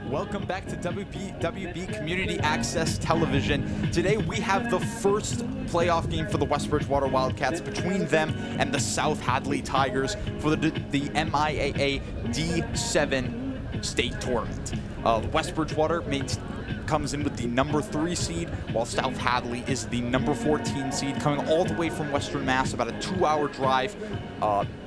Welcome back to WB Community Access Television. Today we have the first playoff game for the West Bridgewater Wildcats between them and the South Hadley Tigers for the MIAA D7 state tournament. West Bridgewater comes in with the number 3 seed, while South Hadley is the number 14 seed, coming all the way from Western Mass, about a 2-hour drive.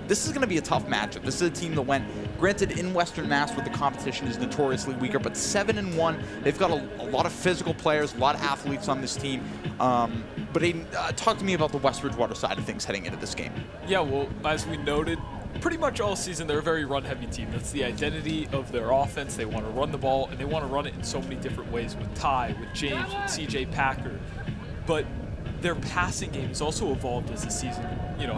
This is going to be a tough matchup. This is a team that went, granted, in Western Mass where the competition is notoriously weaker, but 7-1. They've got a lot of physical players, a lot of athletes on this team. But Aiden, talk to me about the West Bridgewater side of things heading into this game. Yeah, well, as we noted, pretty much all season they're a very run-heavy team. That's the identity of their offense. They want to run the ball, and they want to run it in so many different ways with Ty, with James, with CJ Packer. But their passing game has also evolved as the season,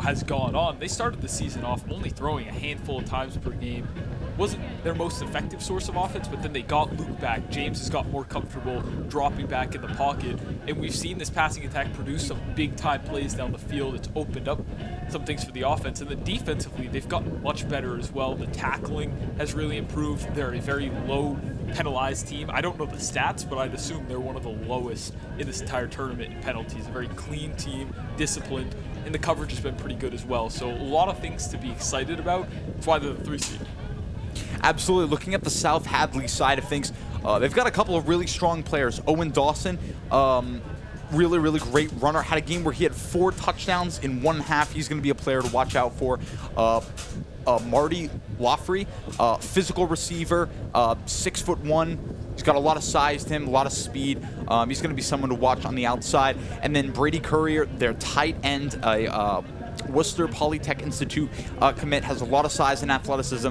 has gone on. They started the season off only throwing a handful of times per game. Wasn't their most effective source of offense, but then they got Luke back. James has got more comfortable dropping back in the pocket, and we've seen this passing attack produce some big-time plays down the field. It's opened up some things for the offense, and then defensively, they've gotten much better as well. The tackling has really improved. They're a very low penalized team. I don't know the stats, but I'd assume they're one of the lowest in this entire tournament in penalties. A very clean team, disciplined, and the coverage has been pretty good as well. So a lot of things to be excited about. That's why they're the 3 seed. Absolutely. Looking at the South Hadley side of things, they've got a couple of really strong players. Owen Dawson, really great runner. Had a game where he had 4 touchdowns in 1 half. He's going to be a player to watch out for. Marty Laufrey, physical receiver, 6'1". He's got a lot of size to him, a lot of speed. He's going to be someone to watch on the outside. And then Brady Courier, their tight end, Worcester Polytech Institute commit, has a lot of size and athleticism.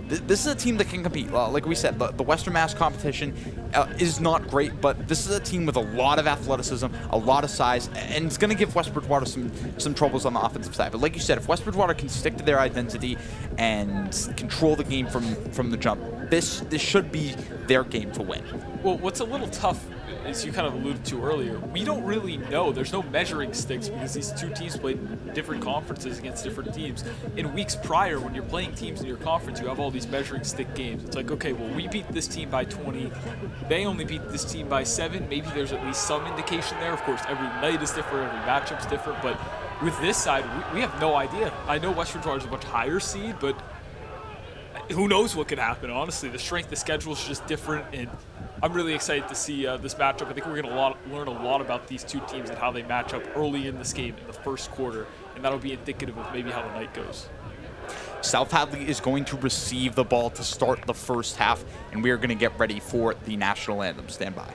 This is a team that can compete. Like we said, the Western Mass competition is not great, but this is a team with a lot of athleticism, a lot of size, and it's going to give West Bridgewater some troubles on the offensive side. But like you said, if West Bridgewater can stick to their identity and control the game from the jump, this should be their game to win. Well, what's a little tough, as you kind of alluded to earlier, we don't really know. There's no measuring sticks because these 2 teams played different conferences against different teams. In weeks prior, when you're playing teams in your conference, you have all these measuring stick games. It's like, okay, well, we beat this team by 20. They only beat this team by 7. Maybe there's at least some indication there. Of course, every night is different, every matchup's different. But with this side, we have no idea. I know West Bridgewater is a much higher seed, but who knows what could happen, honestly. The strength of schedule is just different, and I'm really excited to see this matchup. I think we're going to learn a lot about these 2 teams and how they match up early in this game in the first quarter, and that'll be indicative of maybe how the night goes. South Hadley is going to receive the ball to start the first half, and we are going to get ready for the national anthem. Stand by.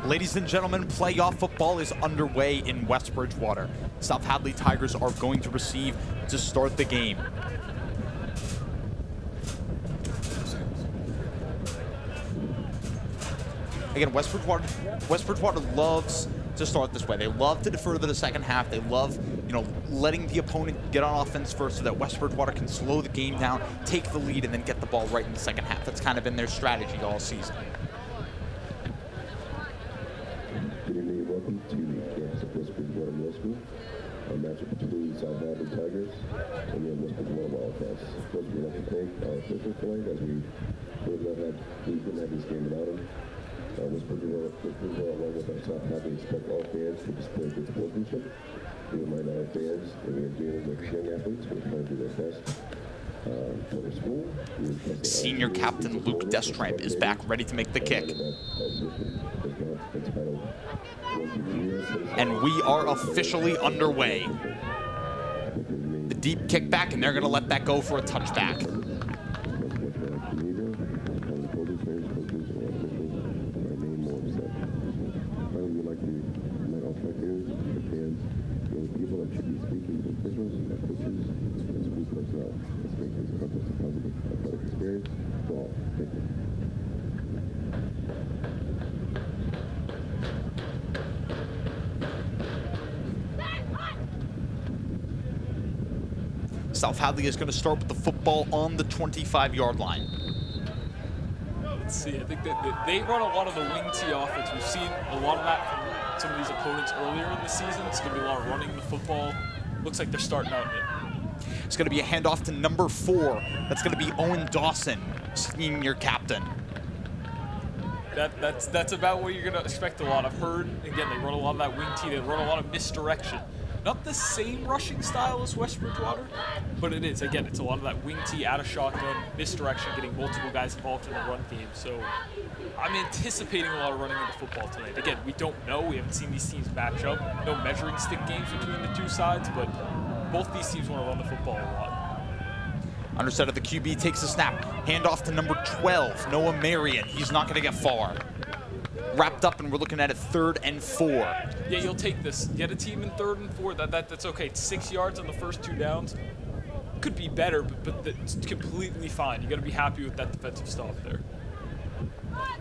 Ladies and gentlemen, playoff football is underway in West Bridgewater. South Hadley Tigers are going to receive to start the game. again, West Bridgewater loves to start this way. They love to defer to the second half. They love, letting the opponent get on offense first so that West Bridgewater can slow the game down, take the lead, and then get the ball right in the second half. That's kind of been their strategy all season. Good evening and welcome to the campus of West Bridgewater Middle School. Our matchup between South Hadley Tigers and the West Bridgewater Wildcats. First, we'd like to thank our officials tonight, as we couldn't have this game without them. West Bridgewater, along with our South Hadley, expect all fans to display good sportsmanship. We remind our fans that we are dealing with young athletes who are trying to do their best for the school. Senior captain Luke Destramp is back, ready to make the kick. And we are officially underway. The deep kickback, and they're going to let that go for a touchback. South Hadley is going to start with the football on the 25-yard line. Let's see. I think that they run a lot of the wing tee offense. We've seen a lot of that from some of these opponents earlier in the season. It's going to be a lot of running the football. Looks like they're starting out it. It's going to be a handoff to number 4. That's going to be Owen Dawson, senior captain. That's about what you're going to expect a lot. I've heard, again, they run a lot of that wing tee. They run a lot of misdirection. Not the same rushing style as West Bridgewater, but it is. Again, it's a lot of that wing tee, out of shotgun, misdirection, getting multiple guys involved in the run game. So I'm anticipating a lot of running in the football tonight. Again, we don't know. We haven't seen these teams match up. No measuring stick games between the two sides, but both these teams want to run the football a lot. Underset of the QB takes a snap. Handoff to number 12, Noah Marion. He's not going to get far. Wrapped up, and we're looking at it 3rd and 4. Yeah, you'll take this. Get a team in 3rd and 4. That's okay. It's 6 yards on the first 2 downs. Could be better, but it's completely fine. You got to be happy with that defensive stop there.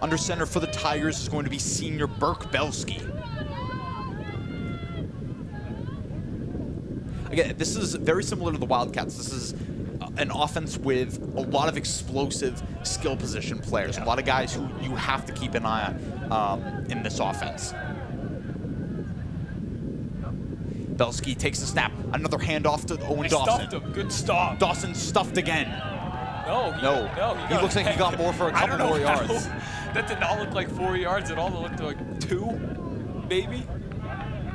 Under center for the Tigers is going to be senior Burke Belsky. Again, this is very similar to the Wildcats. This is an offense with a lot of explosive skill position players. Yeah. A lot of guys who you have to keep an eye on in this offense. Belsky takes the snap. Another handoff to Owen Dawson. Stuffed him. Good stop. Dawson stuffed again. No. He looks like he got more for a couple more yards. That did not look like 4 yards at all. It looked like 2, maybe.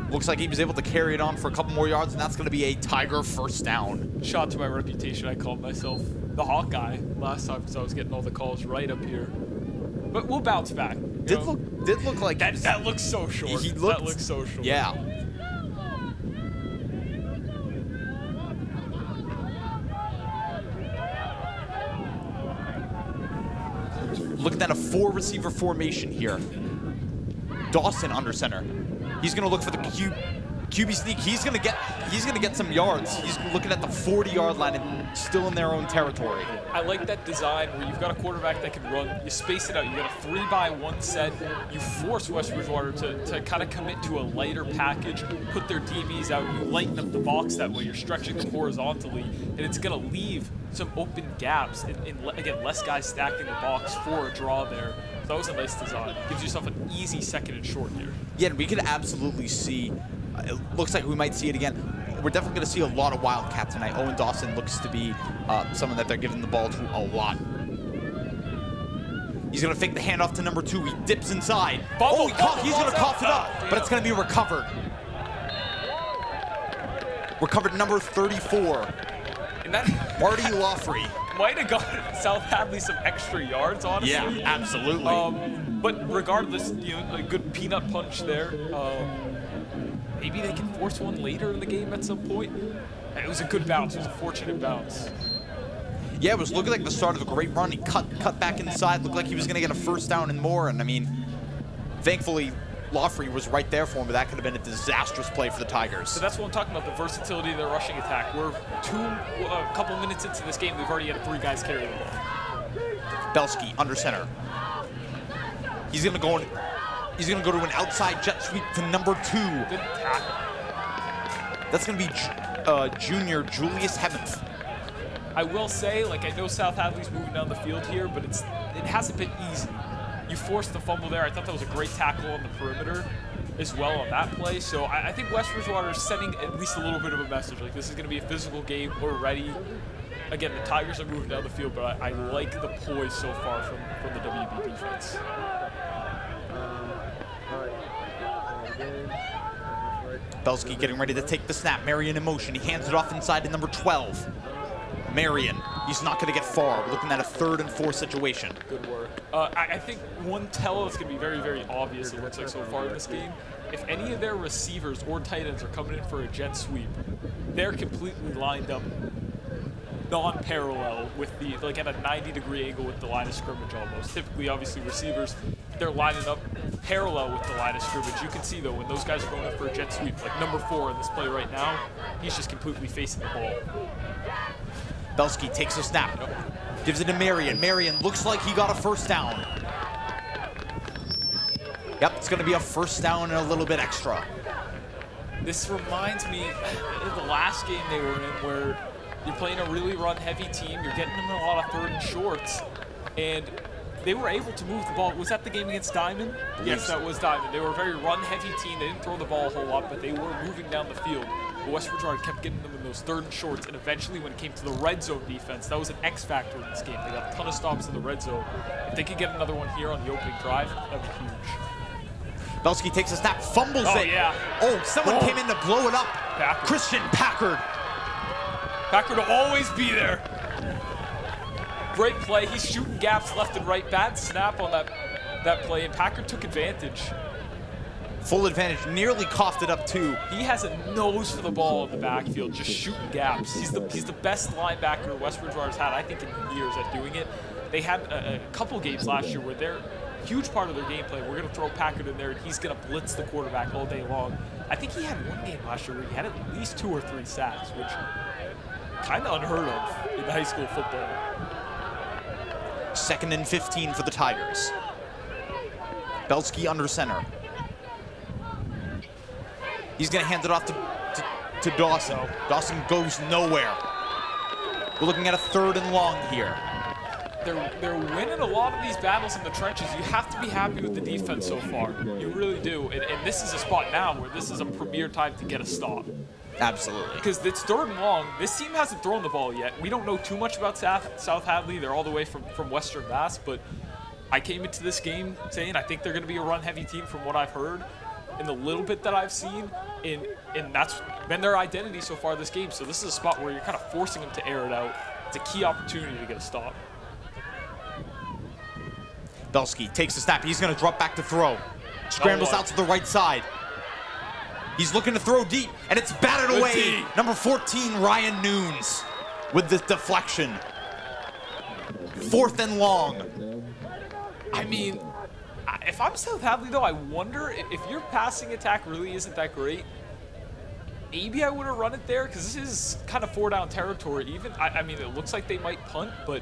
Looks like he was able to carry it on for a couple more yards, and that's going to be a Tiger first down. Shot to my reputation. I called myself the Hawkeye last time because I was getting all the calls right up here. But we'll bounce back. Did look like that looks so short. That looks so short. Yeah. Looking at a 4-receiver formation here. Dawson under center. He's going to look for the QB sneak. He's going to get some yards. He's looking at the 40-yard line and still in their own territory. I like that design where you've got a quarterback that can run. You space it out. You got a 3-by-1 set. You force West Bridgewater to kind of commit to a lighter package, put their DBs out. You lighten up the box that way. You're stretching them horizontally, and it's going to leave some open gaps. Again, less guys stacking the box for a draw there. So that was a nice design. Gives yourself an easy 2nd and short here. Yeah, and we could absolutely see, it looks like we might see it again. We're definitely going to see a lot of Wildcats tonight. Owen Dawson looks to be someone that they're giving the ball to a lot. He's going to fake the handoff to number 2. He dips inside. He's going to cough it up, but it's going to be recovered. Recovered number 34. And that Marty Loffrey. Might have gotten South Hadley some extra yards, honestly. Yeah, absolutely. But regardless, a good peanut punch there. Maybe they can force one later in the game at some point. It was a good bounce. It was a fortunate bounce. Yeah, it was looking like the start of a great run. He cut back inside. Looked like he was going to get a first down and more. And I mean, thankfully, Loffrey was right there for him, but that could have been a disastrous play for the Tigers. So that's what I'm talking about, the versatility of their rushing attack. We're a couple minutes into this game, we've already had 3 guys carry the ball. Belsky under center. He's going to go in. He's going to go to an outside jet sweep to number 2. Good tackle. That's going to be junior Julius Hemmeth. I will say, like, I know South Hadley's moving down the field here, but it hasn't been easy. You forced the fumble there. I thought that was a great tackle on the perimeter as well on that play. So I think West Bridgewater is sending at least a little bit of a message. Like, this is going to be a physical game. We're ready. Again, the Tigers are moving down the field, but I like the poise so far from the WB defense. Belsky getting ready to take the snap. Marion in motion. He hands it off inside to number 12. Marion, he's not going to get far. We're looking at a 3rd and 4 situation. Good work. I think one tell that's going to be very, very obvious, it looks like so far in this game, if any of their receivers or tight ends are coming in for a jet sweep, they're completely lined up non-parallel with the, like at a 90-degree angle with the line of scrimmage almost. Typically, obviously, receivers, they're lining up parallel with the line of scrimmage. You can see, though, when those guys are going up for a jet sweep, like number 4 in this play right now, he's just completely facing the ball. Belsky takes a snap, gives it to Marion. Marion looks like he got a first down. Yep, it's going to be a first down and a little bit extra. This reminds me of the last game they were in where you're playing a really run-heavy team. You're getting them in a lot of 3rd and shorts, and they were able to move the ball. Was that the game against Diamond? Yes, that was Diamond. They were a very run-heavy team. They didn't throw the ball a whole lot, but they were moving down the field. But West Bridgewater kept getting them in those 3rd and shorts, and eventually when it came to the red zone defense, that was an X factor in this game. They got a ton of stops in the red zone. If they could get another one here on the opening drive, that would be huge. Belsky takes a snap, fumbles it. Yeah. Oh, someone came in to blow it up. Packard. Christian Packard. Packard will always be there. Great play. He's shooting gaps left and right. Bad snap on that play, and Packard took advantage. Full advantage, nearly coughed it up too. He has a nose for the ball in the backfield, just shooting gaps. He's the best linebacker West Bridgewater's had, I think, in years at doing it. They had a couple games last year where they're a huge part of their gameplay. We're going to throw Packard in there, and he's going to blitz the quarterback all day long. I think he had one game last year where he had at least 2 or 3 sacks, which kind of unheard of in high school football. 2nd and 15 for the Tigers. Belsky under center. He's going to hand it off to Dawson. Dawson goes nowhere. We're looking at a 3rd and long here. They're winning a lot of these battles in the trenches. You have to be happy with the defense so far. You really do. And this is a spot now where this is a premier time to get a stop. Absolutely. Because it's 3rd and long. This team hasn't thrown the ball yet. We don't know too much about South Hadley. They're all the way from Western Mass. But I came into this game saying I think they're going to be a run-heavy team from what I've heard and the little bit that I've seen. And that's been their identity so far this game. So this is a spot where you're kind of forcing them to air it out. It's a key opportunity to get a stop. Belsky takes the snap. He's going to drop back to throw. Scrambles out to the right side. He's looking to throw deep, and it's batted away. Number 14, Ryan Nunes, with the deflection. 4th and long. I mean, if I'm South Hadley, though, I wonder if your passing attack really isn't that great, maybe I would have run it there, because this is kind of 4-down territory. Even, I mean, it looks like they might punt, but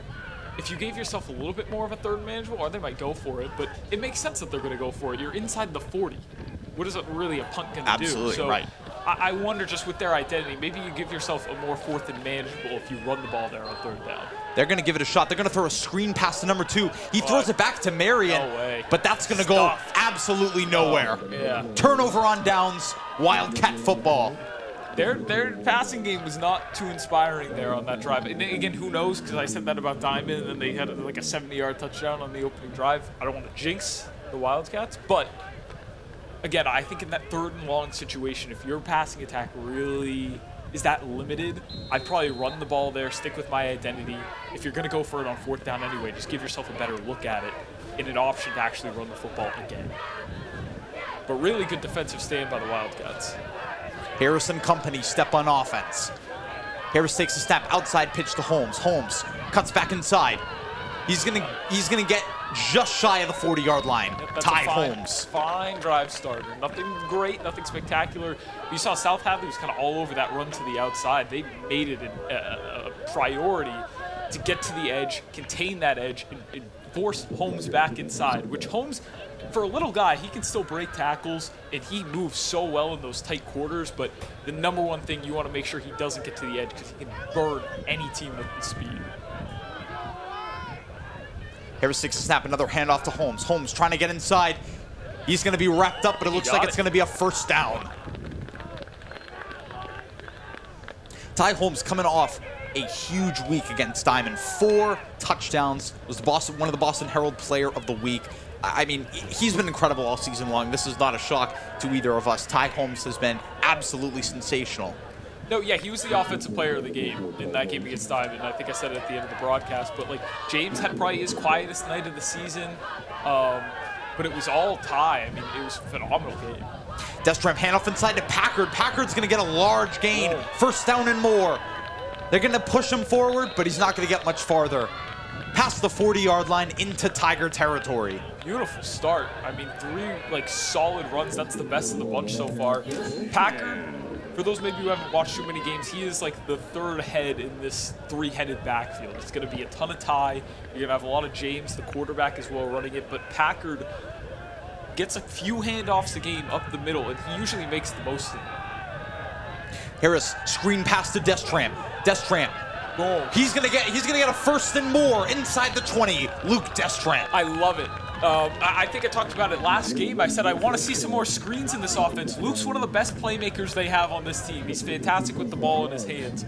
if you gave yourself a little bit more of a 3rd manageable, or they might go for it, but it makes sense that they're going to go for it. You're inside the 40. What is really a punt going to do? Absolutely, so right. I wonder, just with their identity, maybe you give yourself a more 4th and manageable if you run the ball there on 3rd down. They're going to give it a shot. They're going to throw a screen pass to number 2. He throws it back to Marion, No way. but that's going to go absolutely nowhere. Yeah. Turnover on downs, Wildcat football. Their passing game was not too inspiring there on that drive. And again, who knows, because I said that about Diamond, and then they had like a 70-yard touchdown on the opening drive. I don't want to jinx the Wildcats, but again, I think in that 3rd and long situation, if your passing attack really is that limited, I'd probably run the ball there, stick with my identity. If you're going to go for it on 4th down anyway, just give yourself a better look at it and an option to actually run the football again. But really good defensive stand by the Wildcats. Harris and company step on offense. Harris takes a snap, outside pitch to Holmes. Holmes cuts back inside. He's gonna get just shy of the 40-yard line. That's Ty fine, Holmes. Fine drive starter. Nothing great, nothing spectacular. You saw South Hadley was kind of all over that run to the outside. They made it a priority to get to the edge, contain that edge, and force Holmes back inside, which Holmes, for a little guy, he can still break tackles, and he moves so well in those tight quarters, but the number one thing, you want to make sure he doesn't get to the edge because he can burn any team with the speed. Harris takes a snap, another handoff to Holmes. Holmes trying to get inside. He's going to be wrapped up, but it looks like it's going to be a first down. Ty Holmes coming off a huge week against Diamond. 4 touchdowns, was one of the Boston Herald Player of the Week. I mean, he's been incredible all season long. This is not a shock to either of us. Ty Holmes has been absolutely sensational. No, yeah, he was the offensive player of the game in that game against Diamond. I think I said it at the end of the broadcast, but like James had probably his quietest night of the season, but it was all Ty. I mean, it was a phenomenal game. Destram handoff inside to Packard. Packard's going to get a large gain. First down and more. They're going to push him forward, but he's not going to get much farther. Past the 40-yard line into Tiger territory. Beautiful start. I mean, 3 like solid runs. That's the best of the bunch so far. Packard, for those maybe who haven't watched too many games, he is like the 3rd head in this 3-headed backfield. It's going to be a ton of Ty. You're going to have a lot of James, the quarterback, as well running it, but Packard gets a few handoffs a game up the middle, and he usually makes the most of it. Harris screen pass to Destram. Destram. Boom. He's gonna get a first and more inside the 20. Luke Destram. I love it. I think I talked about it last game. I said I want to see some more screens in this offense. Luke's one of the best playmakers they have on this team. He's fantastic with the ball in his hands.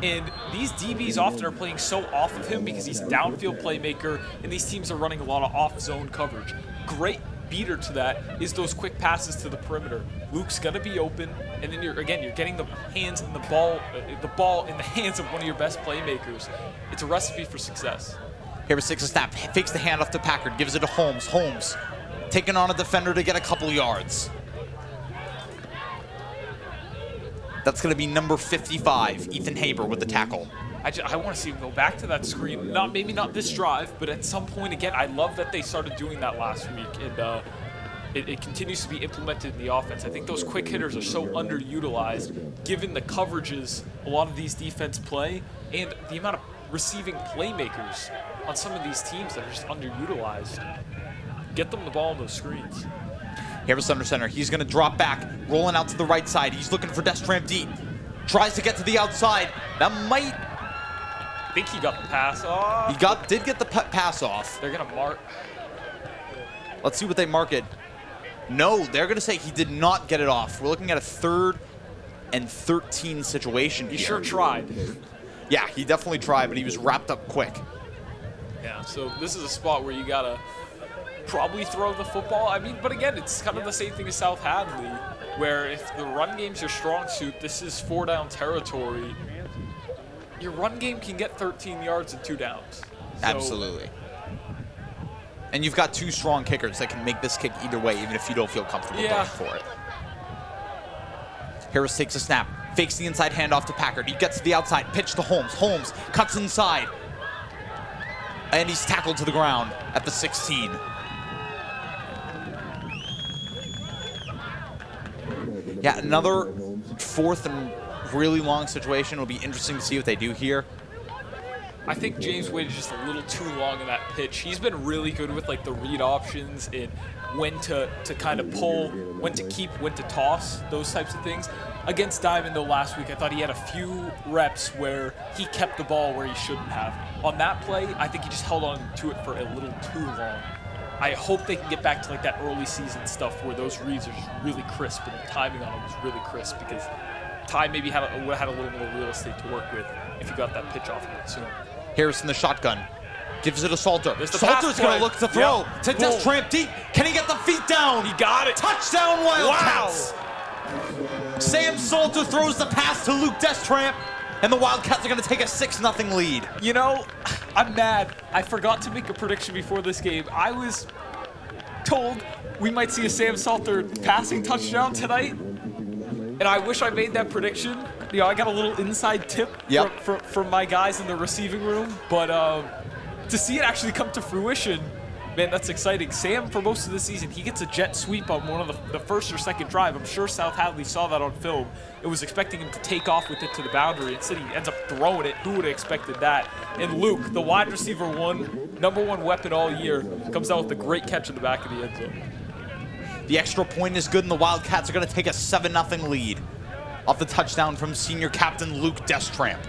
And these DBs often are playing so off of him because he's a downfield playmaker, and these teams are running a lot of off-zone coverage. Great beater to that is those quick passes to the perimeter. Luke's gonna be open, and then you're getting the hands and the ball in the hands of one of your best playmakers. It's a recipe for success. Harris takes a snap, fakes the handoff to Packard, gives it to Holmes. Holmes taking on a defender to get a couple yards. That's gonna be number 55, Ethan Haber with the tackle. I want to see him go back to that screen. Maybe not this drive, but at some point again. I love that they started doing that last week, and it continues to be implemented in the offense. I think those quick hitters are so underutilized, given the coverages a lot of these defense play, and the amount of receiving playmakers on some of these teams that are just underutilized. Get them the ball on those screens. Harris under center. He's going to drop back, rolling out to the right side. He's looking for Destram deep. Tries to get to the outside. That might... I think he got the pass off. He did get the pass off. They're going to mark. Let's see what they mark it. No, they're going to say he did not get it off. We're looking at a 3rd and 13 situation He here. sure tried. Yeah, he definitely tried, but he was wrapped up quick. Yeah, so this is a spot where you got to probably throw the football. I mean, but again, it's kind of the same thing as South Hadley, where if the run game's your strong suit, this is 4-down territory. Your run game can get 13 yards and 2 downs. So, absolutely. And you've got 2 strong kickers that can make this kick either way, even if you don't feel comfortable going for it. Harris takes a snap, fakes the inside handoff to Packard. He gets to the outside, pitch to Holmes. Holmes cuts inside. And he's tackled to the ground at the 16. Yeah, another 4th and really long situation. It'll be interesting to see what they do here. I think James waited just a little too long in that pitch. He's been really good with like the read options and when to kind of pull, when to keep, when to toss, those types of things. Against Diamond, though, last week, I thought he had a few reps where he kept the ball where he shouldn't have. On that play, I think he just held on to it for a little too long. I hope they can get back to like that early season stuff where those reads are just really crisp and the timing on them was really crisp, because Ty maybe would have had a little more real estate to work with if he got that pitch off a bit sooner. Harris in the shotgun. Gives it to Salter. Salter's going to look to throw to Destram deep. Can he get the feet down? He got it. Touchdown, Wildcats. Wow. Sam Salter throws the pass to Luke Destram, and the Wildcats are going to take a 6-0 lead. You know, I'm mad. I forgot to make a prediction before this game. I was told we might see a Sam Salter passing touchdown tonight, and I wish I made that prediction. You know, I got a little inside tip from my guys in the receiving room, but to see it actually come to fruition, man, that's exciting. Sam, for most of the season, he gets a jet sweep on one of the first or second drive. I'm sure South Hadley saw that on film. It was expecting him to take off with it to the boundary. Instead, he ends up throwing it. Who would have expected that? And Luke, the wide receiver one, #1 weapon all year, comes out with a great catch in the back of the end zone. The extra point is good, and the Wildcats are going to take a 7-0 lead off the touchdown from senior captain Luke Destramp.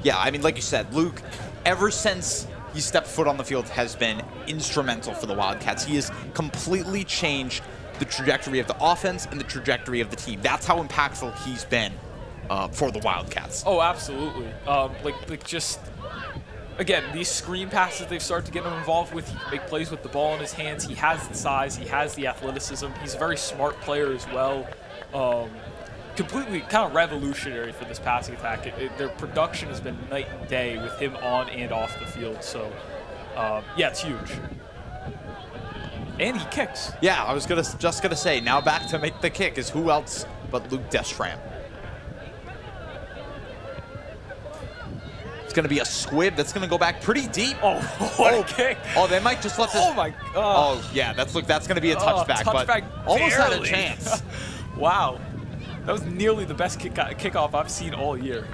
Yeah, I mean, like you said, Luke, ever since he stepped foot on the field, has been instrumental for the Wildcats. He has completely changed the trajectory of the offense and the trajectory of the team. That's how impactful he's been for the Wildcats. Oh, absolutely. Like just, again, these screen passes they've started to get him involved with. He can make plays with the ball in his hands. He has the size. He has the athleticism. He's a very smart player as well. Completely kind of revolutionary for this passing attack. Their production has been night and day with him on and off the field. So, yeah, it's huge. And he kicks. Yeah, I was just gonna say, now back to make the kick is who else but Luke Destramp. It's gonna be a squib that's gonna go back pretty deep. Oh, what a kick! Oh, they might just let this. Oh my God! Oh yeah, that's gonna be a touchback, but almost had a chance. Wow, that was nearly the best kickoff I've seen all year.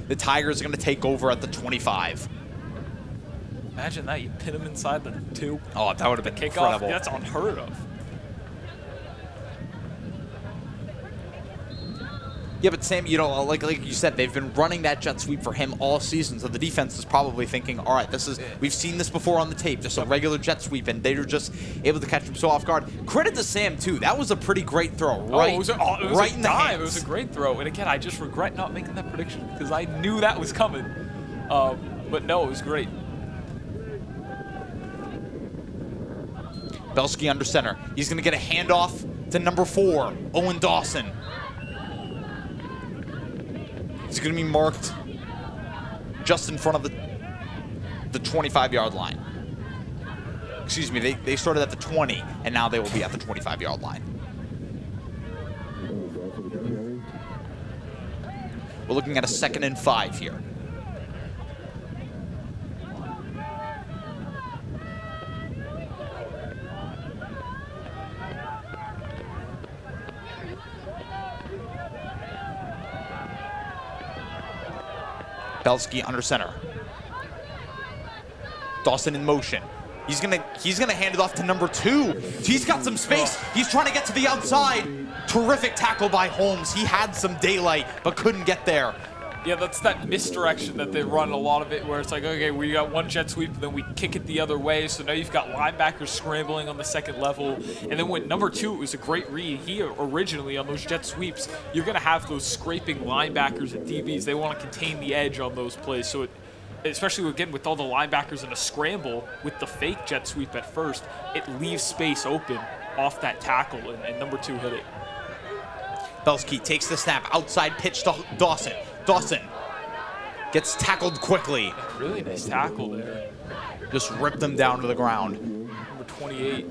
The Tigers are gonna take over at the 25. Imagine that, you pin him inside the 2. Oh, that would have been Kickoff, incredible. that's unheard of. Yeah, but Sam, you know, like you said, they've been running that jet sweep for him all season, so the defense is probably thinking, all right, we've seen this before on the tape, just a regular jet sweep, and they were just able to catch him so off guard. Credit to Sam, too. That was a pretty great throw, right, it was right in the hands. It was a great throw, and again, I just regret not making that prediction because I knew that was coming. But no, it was great. Belsky under center. He's going to get a handoff to #4, Owen Dawson. He's going to be marked just in front of the 25-yard line. Excuse me, they started at the 20, and now they will be at the 25-yard line. We're looking at a 2nd and 5 here. Belsky under center. Dawson in motion. He's gonna hand it off to #2. He's got some space. He's trying to get to the outside. Terrific tackle by Holmes. He had some daylight, but couldn't get there. Yeah, that's that misdirection that they run a lot of it, where it's like, okay, we got one jet sweep, and then we kick it the other way. So now you've got linebackers scrambling on the second level. And then when #2, it was a great read. He originally, on those jet sweeps, you're going to have those scraping linebackers and DBs. They want to contain the edge on those plays. So especially, again, with all the linebackers in a scramble with the fake jet sweep at first, it leaves space open off that tackle, and #2 hit it. Belsky takes the snap, outside pitch to Dawson. Dawson gets tackled quickly. Really nice tackle there. Just ripped him down to the ground. #28,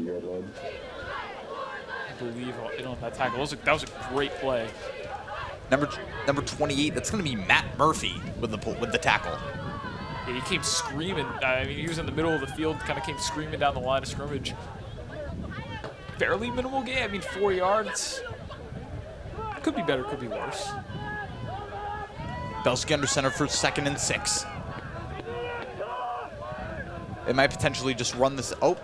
I believe, in on that tackle. That was a great play. Number 28, that's going to be Matt Murphy with the tackle. Yeah, he came screaming. I mean, he was in the middle of the field, kind of came screaming down the line of scrimmage. Fairly minimal gain. I mean, 4 yards. Could be better, could be worse. Belsky under center for 2nd and 6. They might potentially just run this. Oh,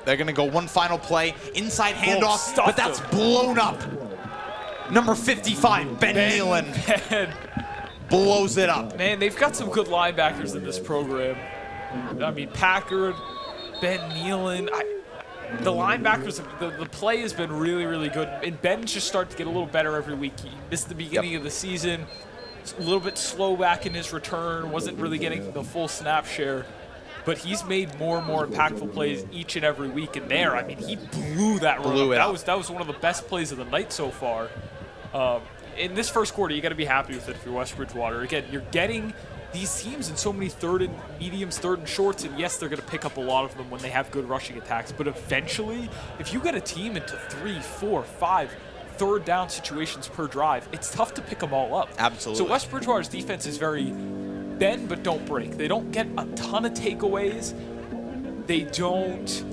they're going to go one final play. Inside handoff, but that's blown up. #55, Ben Nealon, blows it up. Man, they've got some good linebackers in this program. I mean, Packard, Ben Nealon. The linebackers, the play has been really, really good. And Ben's just starting to get a little better every week. He missed the beginning of the season. A little bit slow back in his return. Wasn't really getting the full snap share. But he's made more and more impactful plays each and every week. And there, I mean, he blew that run up. That was one of the best plays of the night so far. In this first quarter, you got to be happy with it if you're West Bridgewater. Again, you're getting these teams in so many 3rd and mediums, 3rd and shorts, and yes, they're going to pick up a lot of them when they have good rushing attacks. But eventually, if you get a team into 3, 4, 5 third down situations per drive, it's tough to pick them all up. Absolutely. So West Bridgewater's defense is very bend but don't break. They don't get a ton of takeaways. They don't,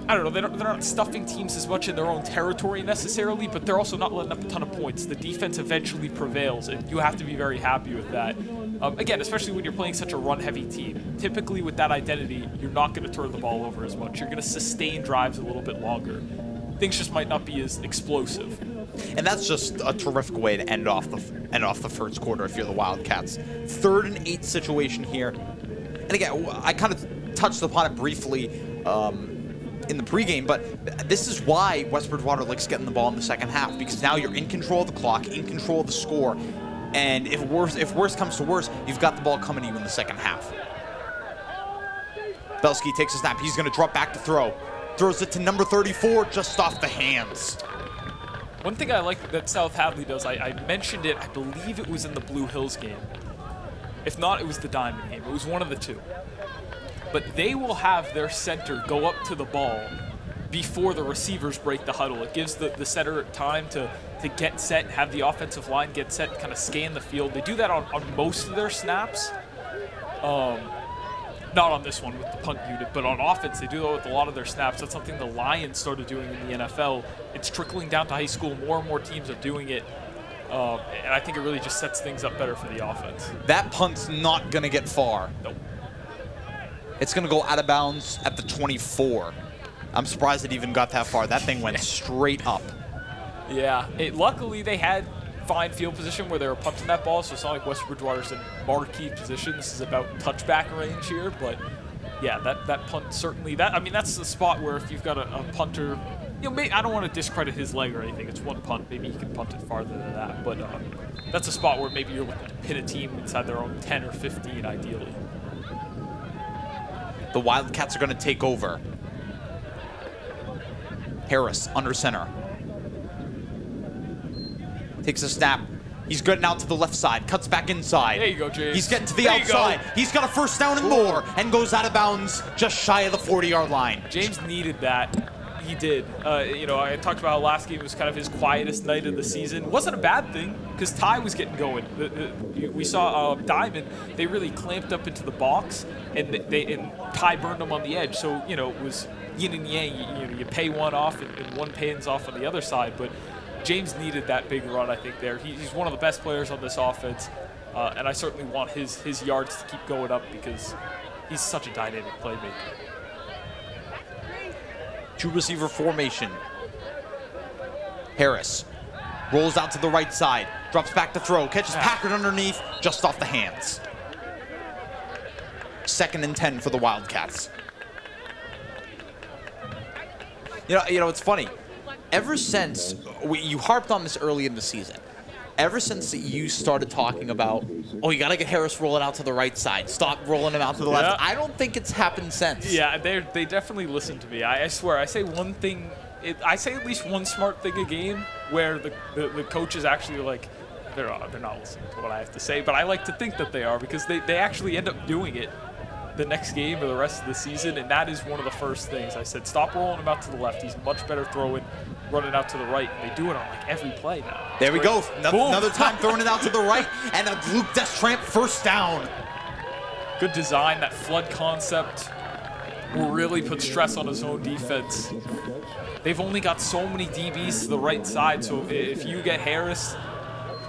I don't know, they're not stuffing teams as much in their own territory necessarily, but they're also not letting up a ton of points. The defense eventually prevails, and you have to be very happy with that. Again, especially when you're playing such a run-heavy team. Typically with that identity, you're not going to turn the ball over as much. You're going to sustain drives a little bit longer. Things just might not be as explosive. And that's just a terrific way to end off the first quarter if you're the Wildcats. 3rd and 8 situation here. And again, I kind of touched upon it briefly in the pregame, but this is why West Bridgewater likes getting the ball in the second half, because now you're in control of the clock, in control of the score, and if worse comes to worse, you've got the ball coming to you in the second half. Belsky takes a snap. He's going to drop back to throw. Throws it to number 34, just off the hands. One thing I like that South Hadley does, I mentioned it, I believe it was in the Blue Hills game. If not, it was the Diamond game. It was one of the two. But they will have their center go up to the ball before the receivers break the huddle. It gives the center time to get set, have the offensive line get set, kind of scan the field. They do that on most of their snaps. Not on this one with the punt unit, but on offense, they do that with a lot of their snaps. That's something the Lions started doing in the NFL. It's trickling down to high school. More and more teams are doing it. And I think it really just sets things up better for the offense. That punt's not going to get far. Nope. It's going to go out of bounds at the 24. I'm surprised it even got that far. That thing went straight up. Yeah. Luckily, they had fine field position where they were punting that ball, so it's not like West Bridgewater's in marquee position. This is about touchback range here, but yeah, that punt certainly, that's the spot where if you've got a punter, I don't want to discredit his leg or anything. It's one punt. Maybe he can punt it farther than that, but that's a spot where maybe you're looking to pin a team inside their own 10 or 15, ideally. The Wildcats are going to take over. Harris under center. Takes a snap. He's getting out to the left side. Cuts back inside. There you go, James. He's getting to the outside. He's got a first down and more, and goes out of bounds just shy of the 40-yard line. James needed that. He did. I talked about how last game was kind of his quietest night of the season. It wasn't a bad thing because Ty was getting going. We saw Diamond. They really clamped up into the box, and Ty burned them on the edge. So it was yin and yang. You pay one off, and one pays off on the other side. But James needed that big run, I think, there. He's one of the best players on this offense, and I certainly want his yards to keep going up because he's such a dynamic playmaker. Two receiver formation. Harris rolls out to the right side, drops back to throw, catches Packard underneath, just off the hands. 2nd and 10 for the Wildcats. It's funny. Ever since you harped on this early in the season, ever since you started talking about, you got to get Harris rolling out to the right side, stop rolling him out to the left, I don't think it's happened since. Yeah, they definitely listen to me. I swear, I say one thing, I say at least one smart thing a game where the coaches actually they're not listening to what I have to say, but I like to think that they are because they actually end up doing it the next game or the rest of the season, and that is one of the first things. I said, stop rolling him out to the left. He's much better throwing, running out to the right, and they do it on every play now. There we go. Another time throwing it out to the right, and a Luke Destremp first down. Good design. That flood concept will really put stress on his own defense. They've only got so many DBs to the right side, so if you get Harris,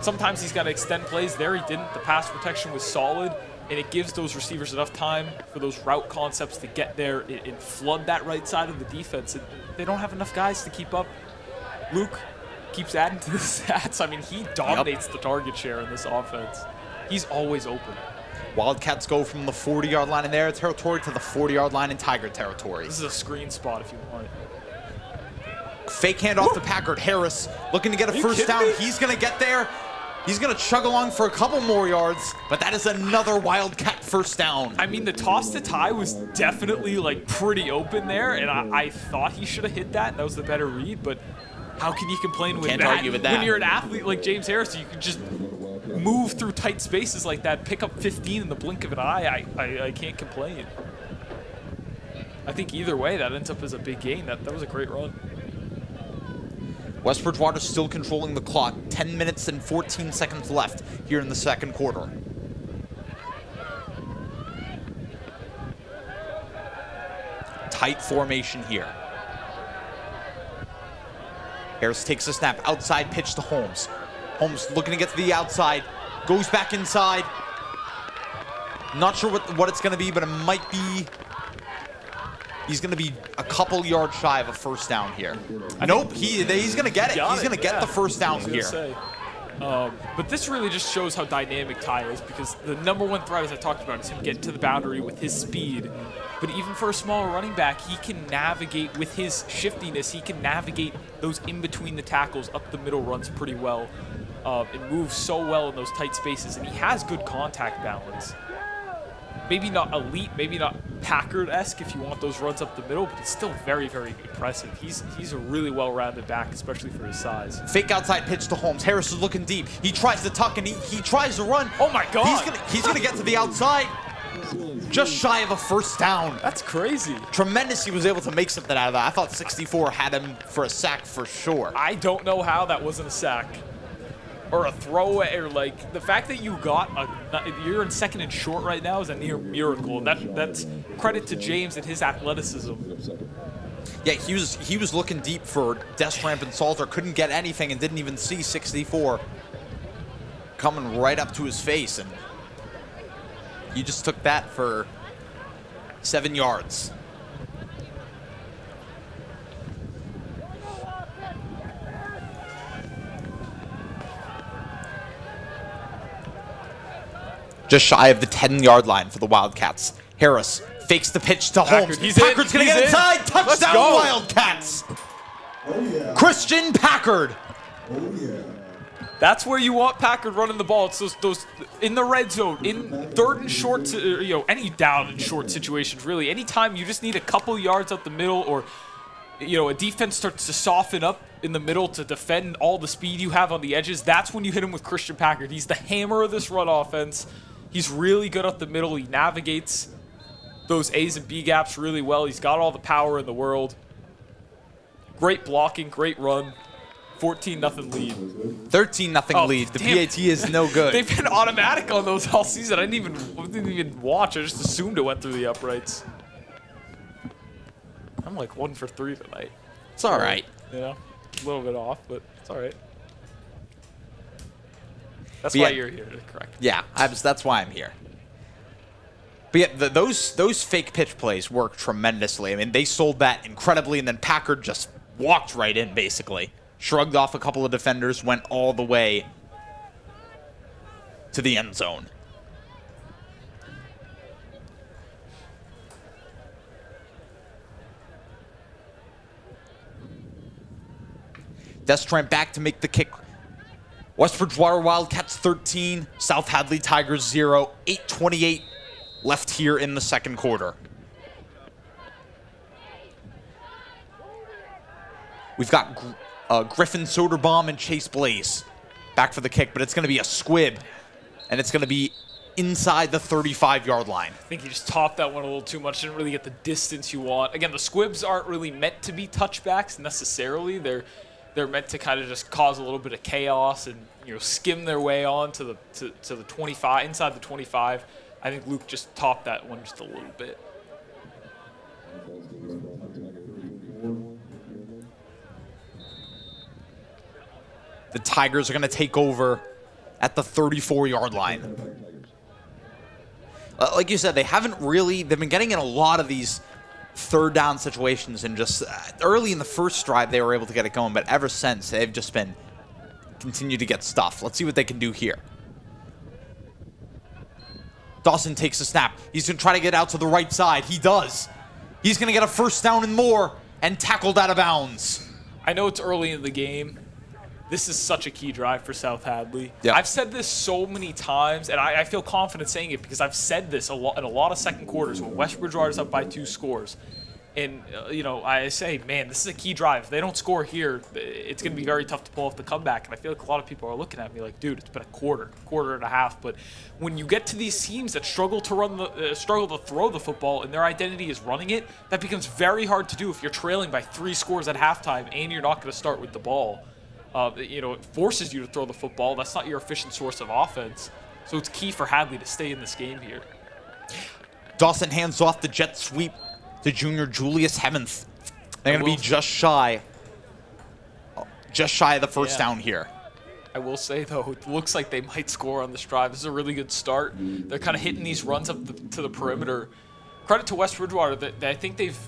sometimes he's got to extend plays. There he didn't. The pass protection was solid, and it gives those receivers enough time for those route concepts to get there and flood that right side of the defense. And they don't have enough guys to keep up. Luke keeps adding to the stats. He dominates the target share in this offense. He's always open. Wildcats go from the 40-yard line in their territory to the 40-yard line in Tiger territory. This is a screen spot if you want it. Fake handoff to Packard. Harris looking to get a first down. He's going to get there. He's going to chug along for a couple more yards, but that is another Wildcat first down. The toss to Ty was definitely pretty open there, and I thought he should have hit that. That was the better read, but how can you complain with Can't argue with that. When you're an athlete like James Harris, you can just move through tight spaces like that, pick up 15 in the blink of an eye. I can't complain. I think either way, that ends up as a big gain. That was a great run. West Bridgewater still controlling the clock. 10 minutes and 14 seconds left here in the second quarter. Tight formation here. Harris takes a snap. Outside pitch to Holmes. Holmes looking to get to the outside. Goes back inside. Not sure what it's going to be, but it might be. He's going to be a couple yards shy of a first down here. Nope, he's going to get it. He's going to get the first down here. But this really just shows how dynamic Ty is, because the #1 threat, as I talked about, is him getting to the boundary with his speed. But even for a smaller running back, he can navigate with his shiftiness. He can navigate those in-between the tackles, up the middle runs pretty well. And moves so well in those tight spaces. And he has good contact balance. Maybe not elite, maybe not Packard-esque if you want those runs up the middle, but it's still very, very impressive. He's a really well-rounded back, especially for his size. Fake outside pitch to Holmes. Harris is looking deep. He tries to tuck and he tries to run. Oh my God! He's gonna get to the outside. Just shy of a first down. That's crazy. Tremendous. He was able to make something out of that. I thought 64 had him for a sack for sure. I don't know how that wasn't a sack. Or a throwaway, or like the fact that you're in second and short right now is a near miracle. That's credit to James and his athleticism. Yeah, he was looking deep for Destramp and Salter, couldn't get anything and didn't even see 64 coming right up to his face, and he just took that for 7 yards. Just shy of the 10-yard line for the Wildcats. Harris fakes the pitch to Holmes. Packard's going to get inside. Touchdown, Wildcats. Oh, yeah. Christian Packard. Oh, yeah. That's where you want Packard running the ball. It's those in the red zone, in third and short, any down and short situations, really. Anytime you just need a couple yards up the middle, or a defense starts to soften up in the middle to defend all the speed you have on the edges, that's when you hit him with Christian Packard. He's the hammer of this run offense. He's really good up the middle. He navigates those A's and B gaps really well. He's got all the power in the world. Great blocking, great run. 14-0 lead. 13-0 lead. The PAT is no good. They've been automatic on those all season. I didn't even watch. I just assumed it went through the uprights. I'm like 1 for 3 tonight. It's all right. A little bit off, but it's all right. That's why you're here, correct? Yeah, that's why I'm here. But yeah, those fake pitch plays work tremendously. I mean, they sold that incredibly, and then Packard just walked right in, basically. Shrugged off a couple of defenders, went all the way to the end zone. Destramp back to make the kick. West Bridgewater Wildcats 13, South Hadley Tigers 0, 8:28 left here in the second quarter. We've got Griffin Soderbaum and Chase Blaze back for the kick, but it's going to be a squib, and it's going to be inside the 35-yard line. I think you just topped that one a little too much. Didn't really get the distance you want. Again, the squibs aren't really meant to be touchbacks necessarily. They're meant to kind of just cause a little bit of chaos and skim their way on to the 25, inside the 25. I think Luke just topped that one just a little bit. The Tigers are going to take over at the 34-yard line. Like you said, they've been getting in a lot of these third down situations, and just early in the first drive they were able to get it going, but ever since they've just been continue to get stuff. Let's see what they can do here. Dawson takes a snap. He's going to try to get out to the right side. He does. He's going to get a first down and more, and tackled out of bounds. I know it's early in the game. This is such a key drive for South Hadley. Yep. I've said this so many times, and I feel confident saying it because I've said this in a lot of second quarters when West Bridgewater's up by 2 scores. And, I say, man, this is a key drive. If they don't score here, it's going to be very tough to pull off the comeback. And I feel like a lot of people are looking at me like, dude, it's been a quarter and a half. But when you get to these teams that struggle to throw the football and their identity is running it, that becomes very hard to do if you're trailing by 3 scores at halftime and you're not going to start with the ball. It forces you to throw the football. That's not your efficient source of offense. So it's key for Hadley to stay in this game here. Dawson hands off the jet sweep to junior Julius Hemmons. They're going to be just shy of the first down here. I will say, though, it looks like they might score on this drive. This is a really good start. They're kind of hitting these runs up to the perimeter. Credit to West Bridgewater that I think they've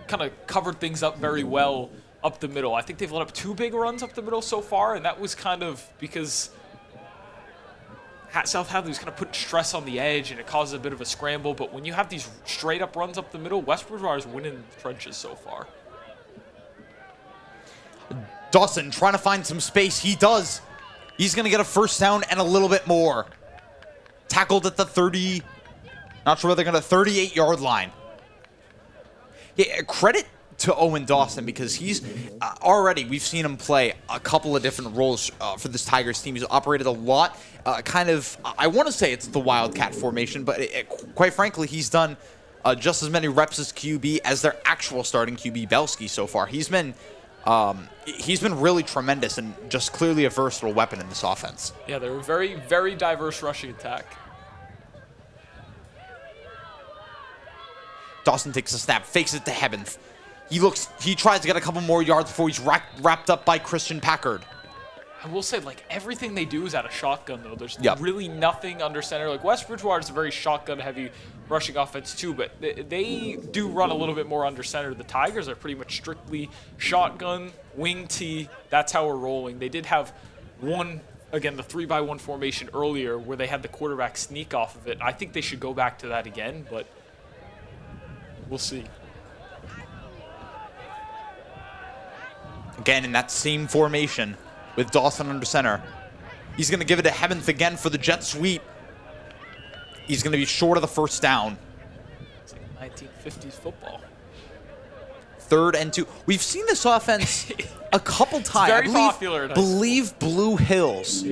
kind of covered things up very well up the middle. I think they've let up 2 big runs up the middle so far, and that was kind of because South Hadley was kind of putting stress on the edge, and it causes a bit of a scramble. But when you have these straight-up runs up the middle, West Bridgewater's winning the trenches so far. Dawson trying to find some space. He does. He's going to get a first down and a little bit more. Tackled at the 30, not sure whether they're going to 38-yard line. Yeah, credit to Owen Dawson because he's already, we've seen him play a couple of different roles for this Tigers team. He's operated a lot, kind of, I want to say it's the Wildcat formation, but quite frankly, he's done just as many reps as QB as their actual starting QB, Belsky, so far. He's been really tremendous and just clearly a versatile weapon in this offense. Yeah, they're a very, very diverse rushing attack. Dawson takes a snap, fakes it to Hebbins. He tries to get a couple more yards before he's wrapped up by Christian Packard. I will say, like, everything they do is out of shotgun, though. There's Yep. really nothing under center. Like, West Bridgewater is a very shotgun-heavy rushing offense, too, but they do run a little bit more under center. The Tigers are pretty much strictly shotgun, wing tee. That's how we're rolling. They did have one, again, the 3-by-1 formation earlier where they had the quarterback sneak off of it. I think they should go back to that again, but we'll see. Again, in that same formation with Dawson under center. He's going to give it to Hebbins again for the jet sweep. He's going to be short of the first down. It's like 1950s football. 3rd and 2. We've seen this offense a couple times. Very popular. I believe Blue Hills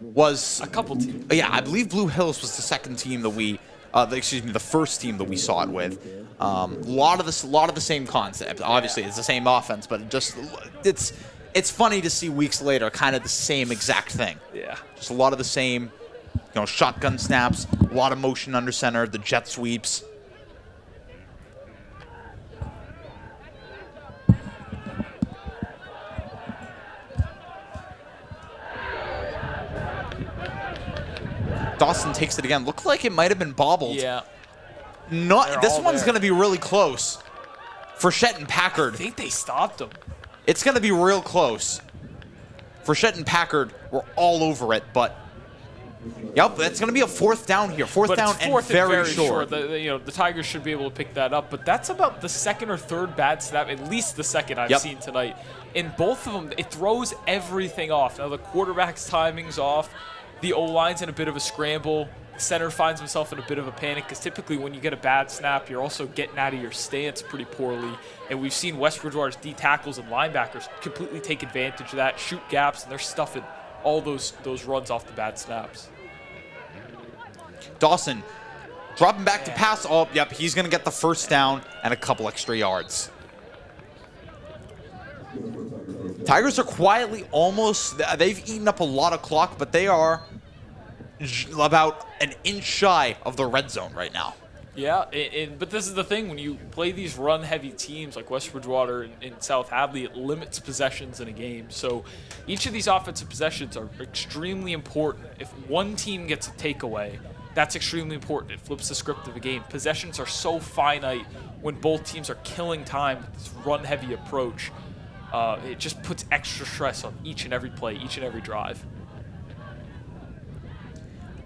was a couple teams. Yeah, I believe Blue Hills was the second team that we, the first team that we saw it with. A lot of the same concept. Obviously, it's the same offense, but it's funny to see weeks later kind of the same exact thing. Yeah. Just a lot of the same, shotgun snaps, a lot of motion under center, the jet sweeps. Dawson takes it again. Looked like it might have been bobbled. Yeah. This one's going to be really close. Frechette and Packard. I think they stopped him. It's going to be real close. Frechette and Packard were all over it, but yep, that's going to be a 4th down here. Fourth down and very short. The Tigers should be able to pick that up, but that's about the 2nd or 3rd bad snap, at least the 2nd I've seen tonight. In both of them, it throws everything off. Now the quarterback's timing's off. The O-line's in a bit of a scramble. Center finds himself in a bit of a panic because typically when you get a bad snap, you're also getting out of your stance pretty poorly. And we've seen West Bridgewater's D tackles and linebackers completely take advantage of that, shoot gaps, and they're stuffing all those runs off the bad snaps. Dawson dropping back to pass. Oh, yep, he's going to get the first down and a couple extra yards. Tigers are quietly they've eaten up a lot of clock, but they are about an inch shy of the red zone right now. Yeah, but this is the thing. When you play these run-heavy teams like West Bridgewater and South Hadley, it limits possessions in a game. So each of these offensive possessions are extremely important. If one team gets a takeaway, that's extremely important. It flips the script of a game. Possessions are so finite when both teams are killing time with this run-heavy approach. It just puts extra stress on each and every play, each and every drive.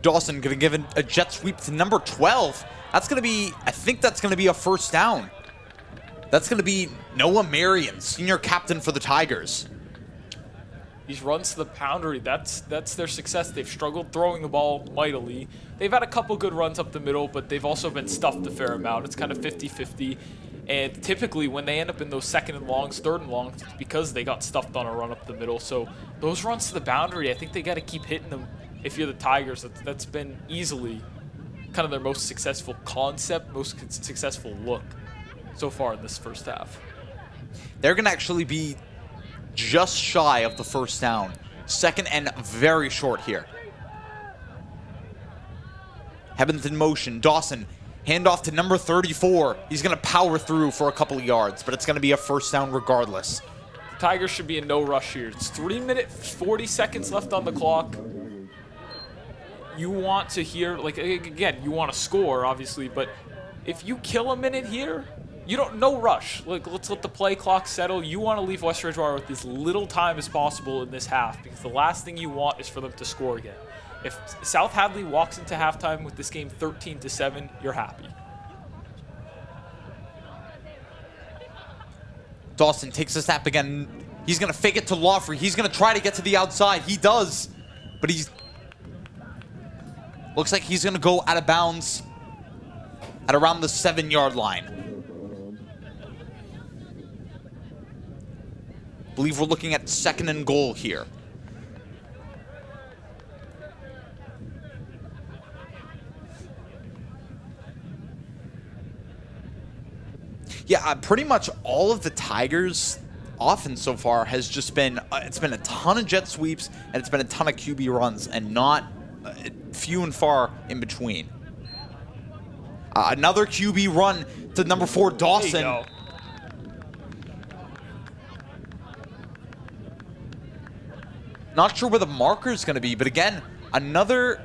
Dawson going to give a jet sweep to number 12. I think that's going to be a first down. That's going to be Noah Marion, senior captain for the Tigers. These runs to the boundary, that's their success. They've struggled throwing the ball mightily. They've had a couple good runs up the middle, but they've also been stuffed a fair amount. It's kind of 50-50. And typically when they end up in those 2nd and longs, 3rd and longs, it's because they got stuffed on a run up the middle. So those runs to the boundary, I think they got to keep hitting them. If you're the Tigers, that's been easily kind of their most successful concept, most successful look so far in this first half. They're going to actually be just shy of the first down. 2nd and very short here. Hebbins in motion. Dawson, handoff to number 34. He's going to power through for a couple of yards, but it's going to be a first down regardless. Tigers should be in no rush here. It's 3 minutes, 40 seconds left on the clock. You want to hear, like, again, you want to score, obviously, but if you kill a minute here, you don't, no rush. Like, let's let the play clock settle. You want to leave West Bridgewater with as little time as possible in this half, because the last thing you want is for them to score again. If South Hadley walks into halftime with this game 13-7, you're happy. Dawson takes a snap again. He's going to fake it to Lawfrey. He's going to try to get to the outside. He does, but he's... Looks like he's going to go out of bounds at around the 7-yard line. I believe we're looking at 2nd and goal here. Yeah, pretty much all of the Tigers' offense so far has just been, it's been a ton of jet sweeps and it's been a ton of QB runs and not few and far in between. Another QB run to number 4, Dawson. There you go. Not sure where the marker is going to be, but again, another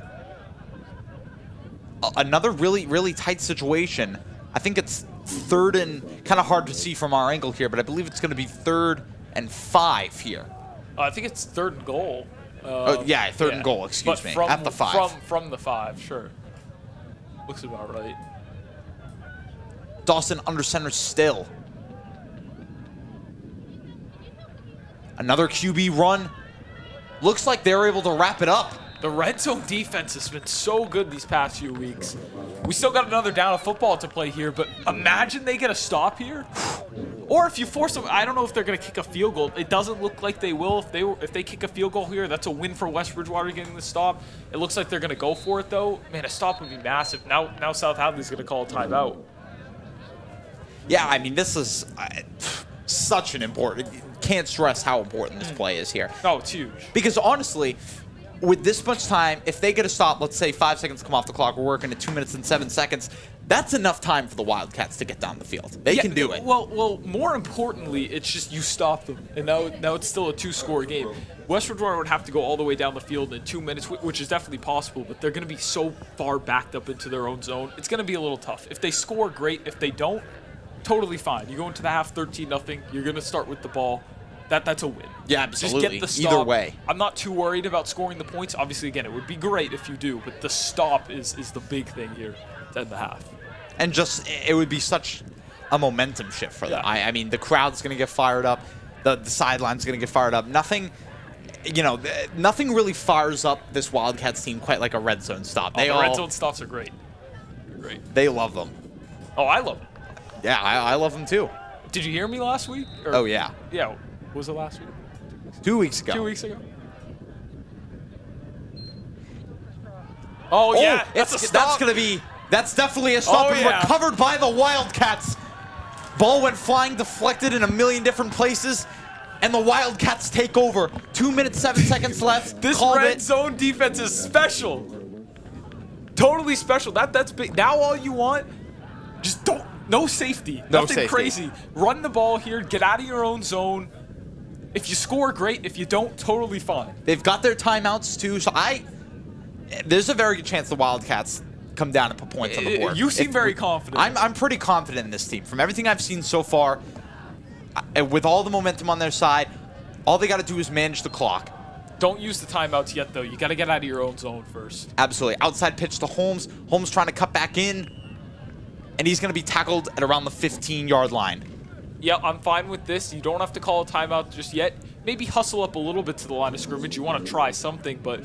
really, really tight situation. I think it's 3rd and, kind of hard to see from our angle here, but I believe it's going to be 3rd and 5 here. I think it's 3rd and goal. Yeah, 3rd and goal, excuse me, at the 5. From the 5, sure. Looks about right. Dawson under center still. Another QB run. Looks like they're able to wrap it up. The red zone defense has been so good these past few weeks. We still got another down of football to play here, but imagine they get a stop here. Or if you force them, I don't know if they're going to kick a field goal. It doesn't look like they will. If they kick a field goal here, that's a win for West Bridgewater getting the stop. It looks like they're going to go for it, though. Man, a stop would be massive. Now South Hadley's going to call a timeout. Yeah, I mean, this is such an important... Can't stress how important this play is here. Oh, it's huge. Because honestly, with this much time, if they get a stop, let's say 5 seconds come off the clock, we're working at 2 minutes and 7 seconds, that's enough time for the Wildcats to get down the field. They can do it. Well, more importantly, it's just you stop them. And now it's still a 2-score game. West Bridgewater would have to go all the way down the field in 2 minutes, which is definitely possible, but they're going to be so far backed up into their own zone. It's going to be a little tough. If they score, great. If they don't, totally fine. You go into the half 13-0. You're going to start with the ball. That's a win. Yeah, absolutely. Just get the stop. Either way. I'm not too worried about scoring the points. Obviously, again, it would be great if you do, but the stop is the big thing here to end the half. And just, it would be such a momentum shift for them. Yeah. I mean, the crowd's going to get fired up. The sideline's going to get fired up. Nothing, nothing really fires up this Wildcats team quite like a red zone stop. The red zone stops are great. Great. They love them. Oh, I love them. Yeah, I love them too. Did you hear me last week? Oh, yeah. Yeah. Was it last week? 2 weeks ago. 2 weeks ago. Oh, yeah. That's definitely a stop and recovered by the Wildcats. Ball went flying, deflected in a million different places, and the Wildcats take over. 2 minutes, 7 seconds left. This red zone defense is special. Totally special. That's big. Now all you want, just don't. No safety. Nothing crazy. Run the ball here. Get out of your own zone. If you score, great. If you don't, totally fine. They've got their timeouts too, so there's a very good chance the Wildcats come down and put points on the board. You seem very confident. I'm pretty confident in this team. From everything I've seen so far, with all the momentum on their side, all they got to do is manage the clock. Don't use the timeouts yet, though. You got to get out of your own zone first. Absolutely. Outside pitch to Holmes. Holmes trying to cut back in, and he's going to be tackled at around the 15-yard line. Yeah, I'm fine with this. You don't have to call a timeout just yet. Maybe hustle up a little bit to the line of scrimmage. You want to try something, but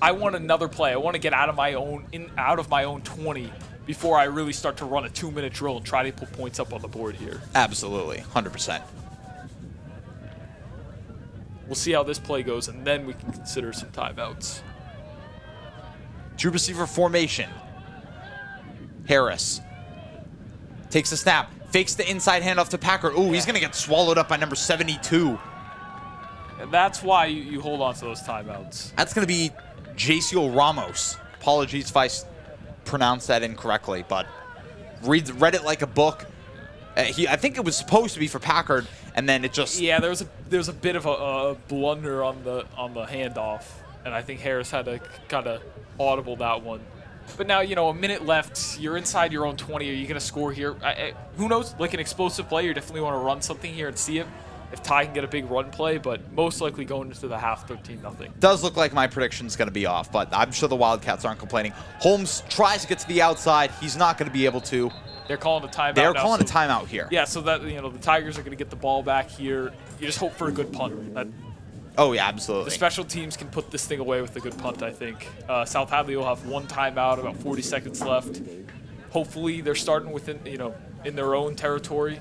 I want another play. I want to get out of my own 20 before I really start to run a 2-minute drill and try to put points up on the board here. Absolutely, 100%. We'll see how this play goes, and then we can consider some timeouts. Two receiver formation. Harris takes the snap. Fakes the inside handoff to Packer. Ooh, he's going to get swallowed up by number 72. And that's why you hold on to those timeouts. That's going to be Jaciel Ramos. Apologies if I pronounced that incorrectly, but read it like a book. I think it was supposed to be for Packard, and then it just... Yeah, there was a bit of a blunder on the handoff, and I think Harris had to kind of audible that one. But now, a minute left. You're inside your own 20. Are you going to score here? Who knows? Like an explosive play, you definitely want to run something here and see it. If Ty can get a big run play, but most likely going into the half 13-0. Does look like my prediction's going to be off, but I'm sure the Wildcats aren't complaining. Holmes tries to get to the outside. He's not going to be able to. They're calling a timeout. They're calling a timeout here. Yeah, so that the Tigers are going to get the ball back here. You just hope for a good punt. Oh, yeah, absolutely. The special teams can put this thing away with a good punt, I think. South Hadley will have one timeout, about 40 seconds left. Hopefully, they're starting within, in their own territory.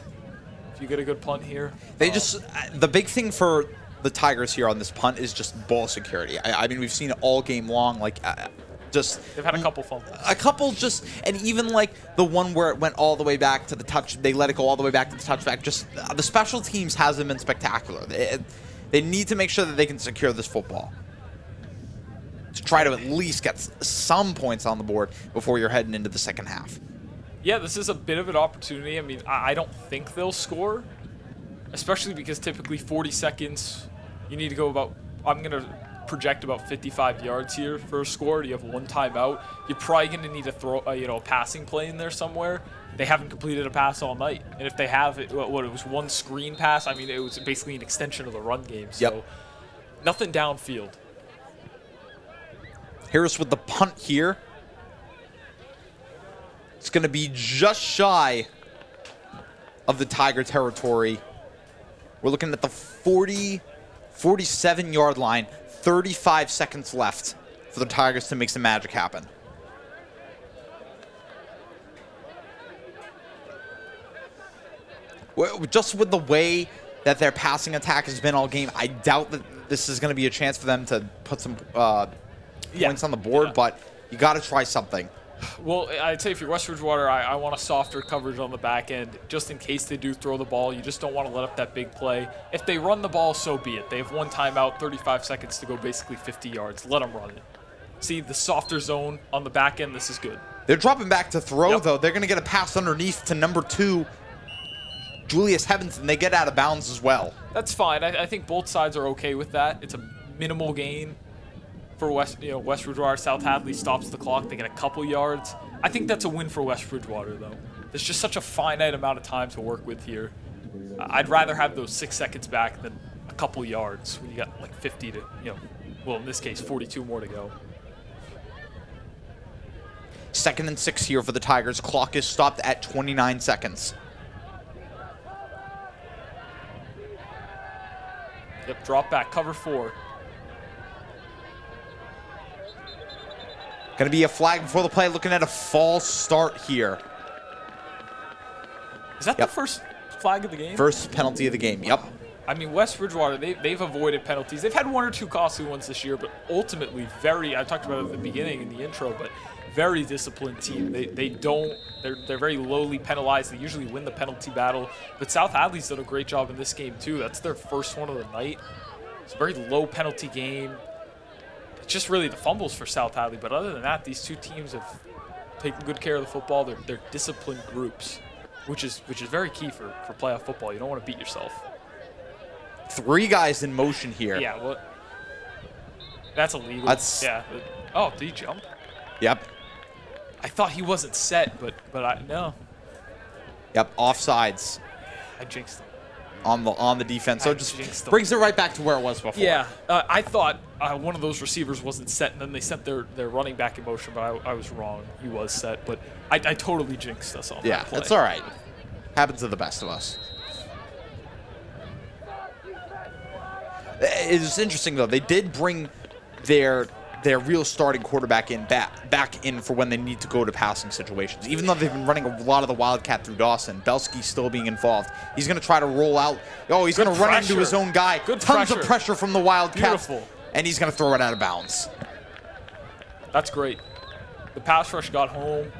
If you get a good punt here. The big thing for the Tigers here on this punt is just ball security. I mean, we've seen it all game long. They've had a couple fumbles. And even like the one where it went all the way back to the touch, they let it go all the way back to the touchback. The special teams hasn't been spectacular. They need to make sure that they can secure this football to try to at least get some points on the board before you're heading into the second half. Yeah, this is a bit of an opportunity. I mean, I don't think they'll score, especially because typically 40 seconds, you need to go about, I'm going to project about 55 yards here for a score. You have one timeout. You're probably going to need to throw a passing play in there somewhere. They haven't completed a pass all night. And if they have, it was one screen pass. I mean, it was basically an extension of the run game. So nothing downfield. Harris with the punt here. It's going to be just shy of the Tiger territory. We're looking at the 47-yard line. 35 seconds left for the Tigers to make some magic happen. Just with the way that their passing attack has been all game, I doubt that this is going to be a chance for them to put some points on the board, but you got to try something. Well, I'd say if you're West Bridgewater, I want a softer coverage on the back end, just in case they do throw the ball. You just don't want to let up that big play. If they run the ball, so be it. They have one timeout, 35 seconds to go, basically 50 yards. Let them run it. See, the softer zone on the back end, this is good. They're dropping back to throw, though. They're going to get a pass underneath to number 2, Julius Heavens, and they get out of bounds as well. That's fine. I think both sides are okay with that. It's a minimal gain. For West Bridgewater. South Hadley stops the clock. They get a couple yards. I think that's a win for West Bridgewater, though. There's just such a finite amount of time to work with here. I'd rather have those 6 seconds back than a couple yards when you got like 50 to, well, in this case, 42 more to go. 2nd and 6 here for the Tigers. Clock is stopped at 29 seconds. Yep, drop back, cover 4. Going to be a flag before the play, looking at a false start here. Is that the first flag of the game? First penalty of the game, yep. I mean, West Bridgewater, they've avoided penalties. They've had 1 or 2 costly ones this year, but ultimately I talked about it at the beginning in the intro, but very disciplined team. They're very lowly penalized. They usually win the penalty battle, but South Hadley's done a great job in this game too. That's their first one of the night. It's a very low penalty game. It's just really the fumbles for South Hadley, but other than that, these two teams have taken good care of the football. They're disciplined groups, which is very key for playoff football. You don't want to beat yourself. 3 guys in motion here. Yeah, well, that's illegal. Oh, did he jump? Yep. I thought he wasn't set, but no. Yep, offsides. I jinxed him. On the defense, so it just brings it right back to where it was before. Yeah, I thought one of those receivers wasn't set, and then they sent their running back in motion, but I was wrong. He was set, but I totally jinxed us on that play. That's all right. Happens to the best of us. It's interesting, though. They did bring their real starting quarterback back in for when they need to go to passing situations. Even though they've been running a lot of the Wildcat through Dawson, Belsky's still being involved. He's going to try to roll out. Oh, he's going to run into his own guy. Tons of pressure from the Wildcats. Beautiful. And he's going to throw it out of bounds. That's great. The pass rush got home.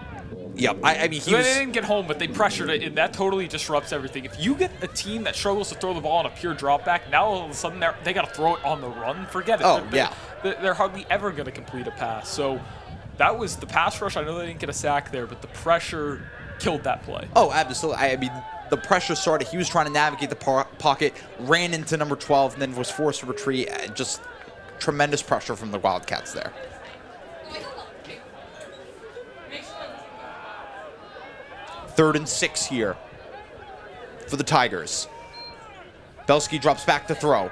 Yep. I mean, they didn't get home, but they pressured it, and that totally disrupts everything. If you get a team that struggles to throw the ball on a pure drop back, now all of a sudden they got to throw it on the run. Forget it. They're hardly ever going to complete a pass. So that was the pass rush. I know they didn't get a sack there, but the pressure killed that play. Oh, absolutely. I mean, the pressure started, he was trying to navigate the pocket, ran into number 12, and then was forced to retreat. Just tremendous pressure from the Wildcats there. Third and 6 here for the Tigers. Belsky drops back to throw.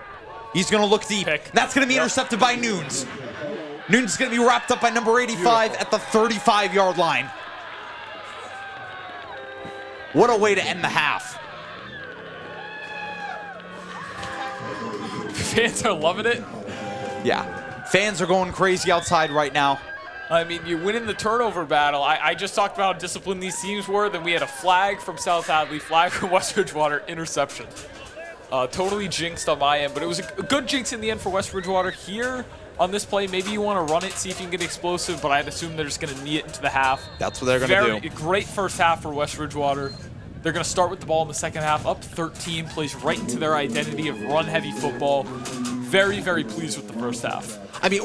He's going to look deep. That's going to be intercepted by Nunes. Nunes is going to be wrapped up by number 85 at the 35-yard line. What a way to end the half. Fans are loving it. Yeah, fans are going crazy outside right now. I mean, you win in the turnover battle. I just talked about how disciplined these teams were. Then we had a flag from South Hadley, flag from West Bridgewater, interception. Totally jinxed on my end, but it was a good jinx in the end for West Bridgewater. Here on this play, maybe you want to run it, see if you can get explosive, but I'd assume they're just going to knee it into the half. That's what they're going to do. Great first half for West Bridgewater. They're going to start with the ball in the second half, up 13, plays right into their identity of run-heavy football. Very, very pleased with the first half. I mean,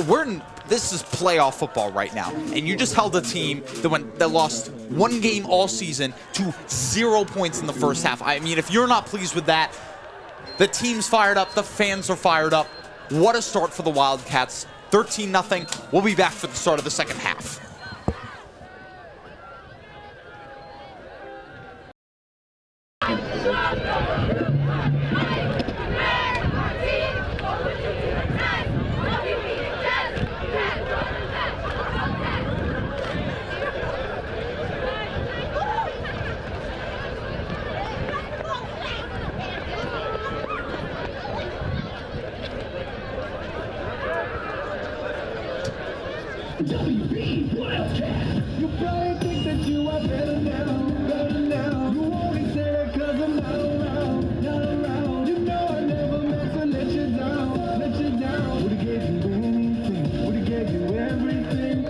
this is playoff football right now, and you just held a team that lost one game all season to 0 points in the first half. I mean, if you're not pleased with that, the team's fired up, the fans are fired up. What a start for the Wildcats. 13-0. We'll be back for the start of the second half. You probably think that you are better now. You only say that 'cause I'm not around. You know I never meant to let you down. Would've gave you anything, would've gave you everything.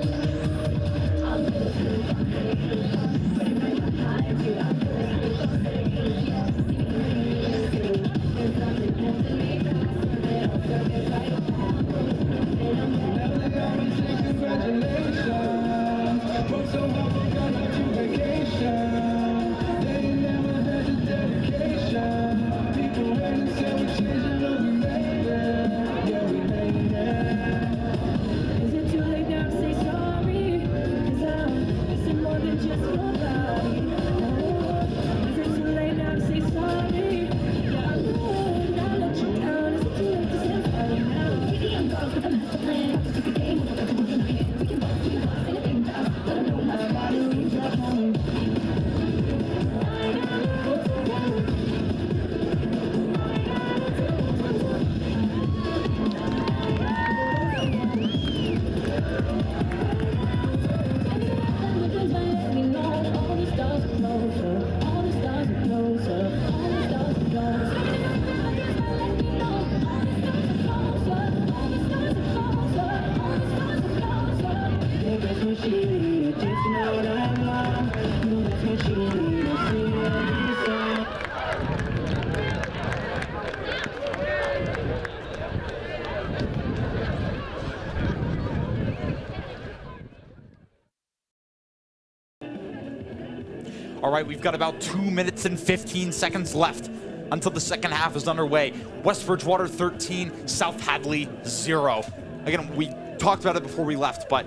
All right, we've got about 2 minutes and 15 seconds left until the second half is underway. West Bridgewater 13, South Hadley 0. Again, we talked about it before we left, but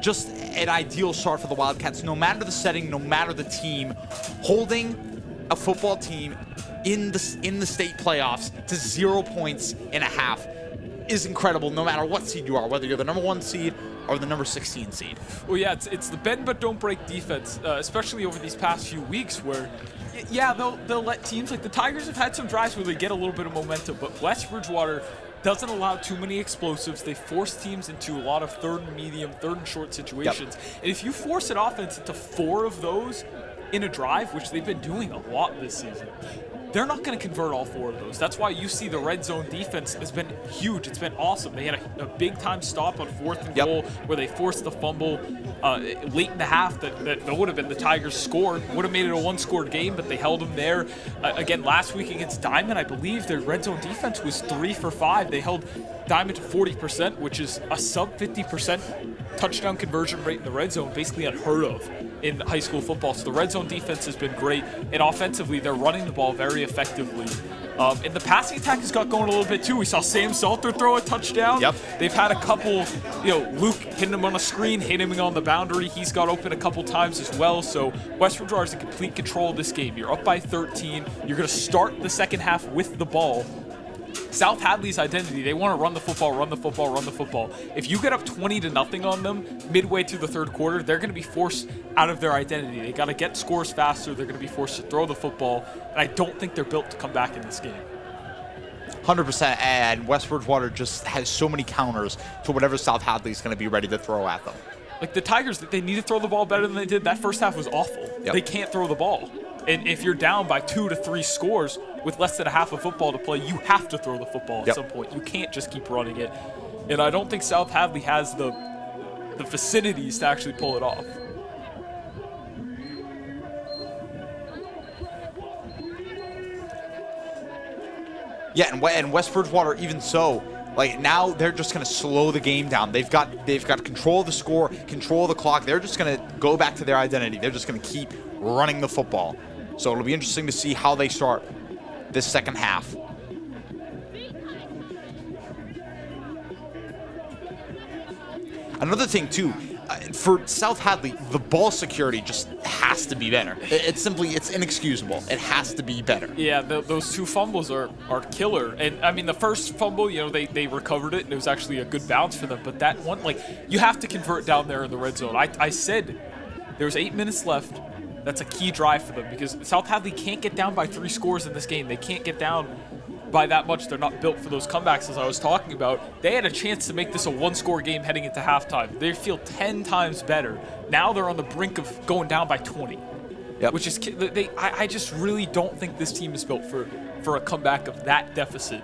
just an ideal start for the Wildcats. No matter the setting, no matter the team, holding a football team in the state playoffs to 0 points in a half is incredible, no matter what seed you are, whether you're the number 1 seed or the number 16 seed. Well, yeah, it's the bend but don't break defense, especially over these past few weeks where, yeah, they'll let teams like the Tigers have had some drives where they get a little bit of momentum, but West Bridgewater doesn't allow too many explosives. They force teams into a lot of third and medium, third and short situations. Yep. And if you force an offense into 4 of those in a drive, which they've been doing a lot this season, they're not going to convert all 4 of those. That's why you see the red zone defense has been huge. It's been awesome. They had a big-time stop on 4th and goal where they forced the fumble late in the half that would have been the Tigers scored. Would have made it a 1-scored game, but they held them there. Again, last week against Diamond, I believe their red zone defense was 3 for 5. They held diamond to 40%, which is a sub 50% touchdown conversion rate in the red zone, basically unheard of in high school football. So the red zone defense has been great, and offensively, they're running the ball very effectively. And the passing attack has got going a little bit too. We saw Sam Salter throw a touchdown. Yep. They've had a couple, Luke hitting him on a screen, hitting him on the boundary. He's got open a couple times as well. So West Bridgewater is in complete control of this game. You're up by 13. You're going to start the second half with the ball. South Hadley's identity, they want to run the football, run the football, run the football. If you get up 20-0 on them midway through the third quarter, they're going to be forced out of their identity. They got to get scores faster. They're going to be forced to throw the football. And I don't think they're built to come back in this game. 100%. And West Bridgewater just has so many counters to whatever South Hadley's going to be ready to throw at them. Like the Tigers, they need to throw the ball better than they did. That first half was awful. Yep. They can't throw the ball. And if you're down by 2 to 3 scores with less than a half of football to play, you have to throw the football at some point. You can't just keep running it. And I don't think South Hadley has the vicinities to actually pull it off. Yeah, and West Bridgewater, even so, like now they're just going to slow the game down. They've got control of the score, control of the clock. They're just going to go back to their identity. They're just going to keep running the football. So it'll be interesting to see how they start this second half. Another thing too, for South Hadley, the ball security just has to be better. It's inexcusable. It has to be better. Yeah, those 2 fumbles are killer. And I mean, the first fumble, they recovered it, and it was actually a good bounce for them. But that one, you have to convert down there in the red zone. I said there was 8 minutes left. That's a key drive for them because South Hadley can't get down by 3 scores in this game. They can't get down by that much. They're not built for those comebacks, as I was talking about. They had a chance to make this a 1-score game heading into halftime. They feel 10 times better. Now they're on the brink of going down by 20. Yep. Which is, I just really don't think this team is built for a comeback of that deficit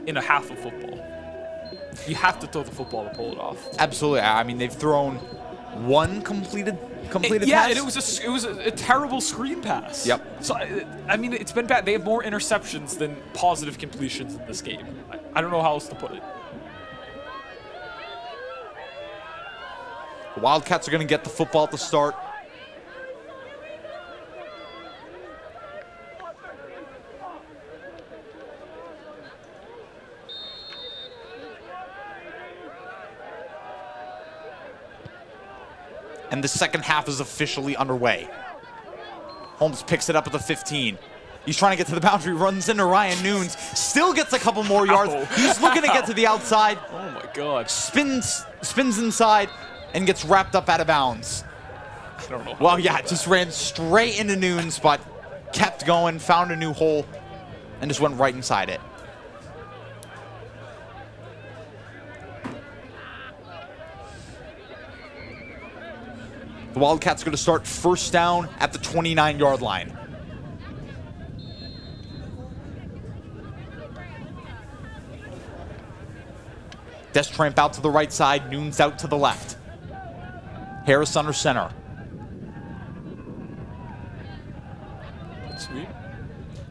in a half of football. You have to throw the football to pull it off. Absolutely. I mean, they've thrown 1 completed yeah, pass. and it was a terrible screen pass. Yep. So I mean, it's been bad. They have more interceptions than positive completions in this game. I don't know how else to put it. The Wildcats are going to get the football at the start. And the second half is officially underway. Holmes picks it up at the 15. He's trying to get to the boundary, runs into Ryan Nunes, still gets a couple more yards. He's looking to get to the outside. Oh my God. Spins inside and gets wrapped up out of bounds. I don't know. Well, yeah, just ran straight into Nunes, but kept going, found a new hole, and just went right inside it. The Wildcats are going to start first down at the 29-yard line. Destramp out to the right side, Nunes out to the left. Harris under center. Sweep.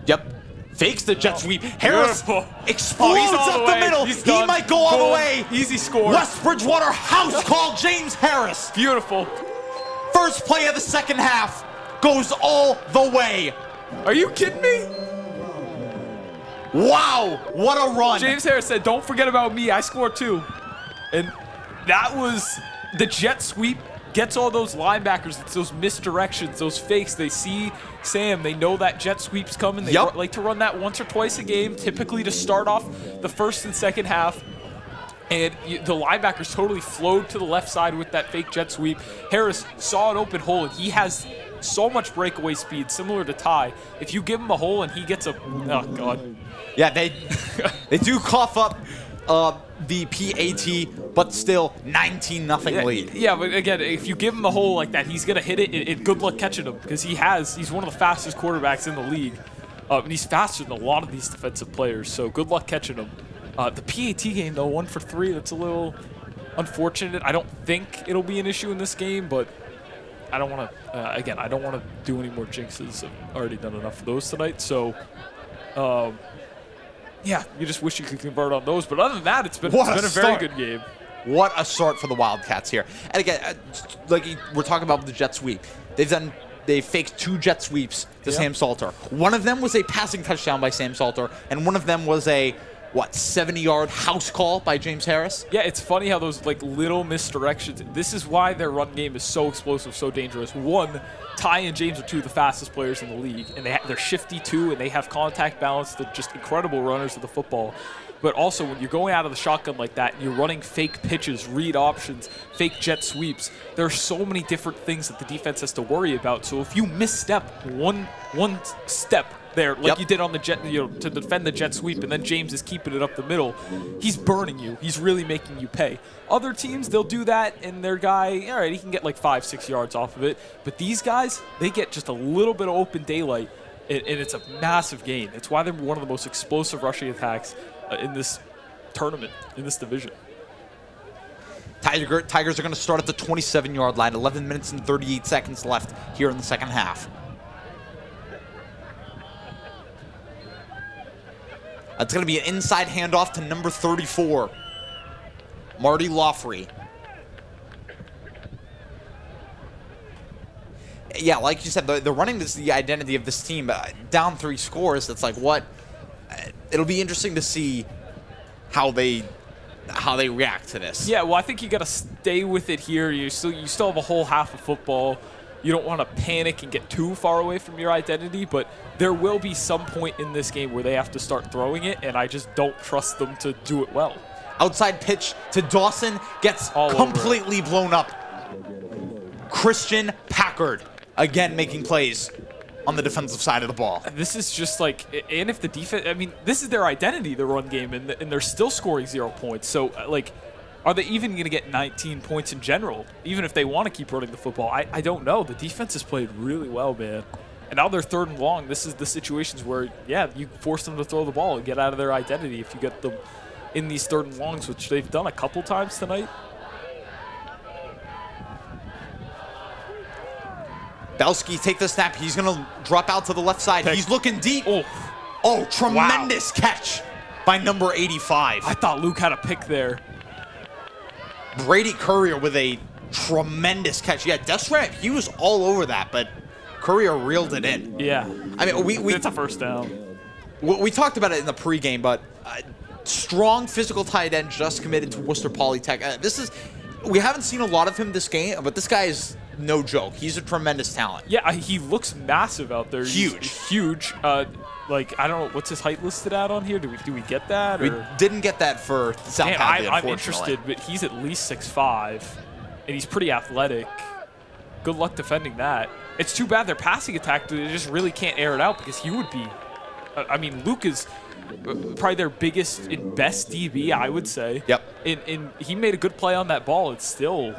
Yep. Fakes the jet sweep. Harris Beautiful. explodes up the middle. He's He done. might go all the Boom. way. Easy score. West Bridgewater house call James Harris. Beautiful. First play of the second half goes all the way. Are you kidding me? Wow, what a run. James Harris said, "Don't forget about me. I scored 2." And that was the jet sweep. Gets all those linebackers. It's those misdirections, those fakes. They see Sam. They know that jet sweep's coming. They like to run that once or twice a game, typically to start off the first and second half. And the linebackers totally flowed to the left side with that fake jet sweep. Harris saw an open hole, and he has so much breakaway speed, similar to Ty. If you give him a hole and he gets a... Oh, God. Yeah, they do cough up the PAT, but still 19-0 lead. Yeah, but again, if you give him a hole like that, he's going to hit it, and good luck catching him, because he's one of the fastest quarterbacks in the league. And he's faster than a lot of these defensive players, so good luck catching him. The PAT game, though, 1 for 3, that's a little unfortunate. I don't think it'll be an issue in this game, but I don't want to, again, I don't want to do any more jinxes. I've already done enough of those tonight, so Yeah, you just wish you could convert on those. But other than that, it's been What a a very start. good game. What a start for the Wildcats here. And again, like we're talking about the jet sweep. They've faked 2 jet sweeps to Sam Salter. One of them was a passing touchdown by Sam Salter, and one of them was a 70-yard house call by James Harris. Yeah, it's funny how those like little misdirections. This is why their run game is so explosive, so dangerous. One, Ty and James are 2 of the fastest players in the league, and they're shifty too, and they have contact balance. They're just incredible runners of the football. But also, when you're going out of the shotgun like that, and you're running fake pitches, read options, fake jet sweeps, there are so many different things that the defense has to worry about. So if you misstep one step there, like you did on the jet, to defend the jet sweep, and then James is keeping it up the middle, he's burning you. He's really making you pay. Other teams, they'll do that, and their guy, all right, he can get like 5-6 yards off of it. But these guys, they get just a little bit of open daylight, and it's a massive gain. It's why they're one of the most explosive rushing attacks in this tournament, in this division. Tigers are going to start at the 27-yard line. 11 minutes and 38 seconds left here in the second half. It's going to be an inside handoff to number 34, Marty Loffrey. Yeah, like you said, the running is the identity of this team. Down 3 scores, it's like what? It'll be interesting to see how they react to this. Yeah, well, I think you got to stay with it here. You still have a whole half of football. You don't want to panic and get too far away from your identity, but there will be some point in this game where they have to start throwing it, and I just don't trust them to do it well. Outside pitch to Dawson gets completely blown up. Christian Packard again making plays on the defensive side of the ball. This is just like, and if the defense, I mean, this is their identity, the run game, and they're still scoring 0 points. So, like, are they even going to get 19 points in general, even if they want to keep running the football? I don't know. The defense has played really well, man. And now they're 3rd and long. This is the situations where, yeah, you force them to throw the ball and get out of their identity if you get them in these 3rd and longs, which they've done a couple times tonight. Belsky take the snap. He's going to drop out to the left side. He's looking deep. Oh, tremendous catch by number 85. I thought Luke had a pick there. Brady Courier with a tremendous catch. Yeah, Desramp, he was all over that, but Courier reeled it in. Yeah. I mean, it's a first down. We talked about it in the pregame, but strong physical tight end just committed to Worcester Polytech. We haven't seen a lot of him this game, but this guy is no joke. He's a tremendous talent. Yeah, he looks massive out there. Huge. He's huge. Like, I don't know, what's his height listed out on here? Do we get that? We or? didn't get that for South Hadley, I'm interested, but he's at least 6'5", and he's pretty athletic. Good luck defending that. It's too bad their passing attack, they just really can't air it out because he would be... I mean, Luke is probably their biggest and best DB, I would say. Yep. And he made a good play on that ball. It's still...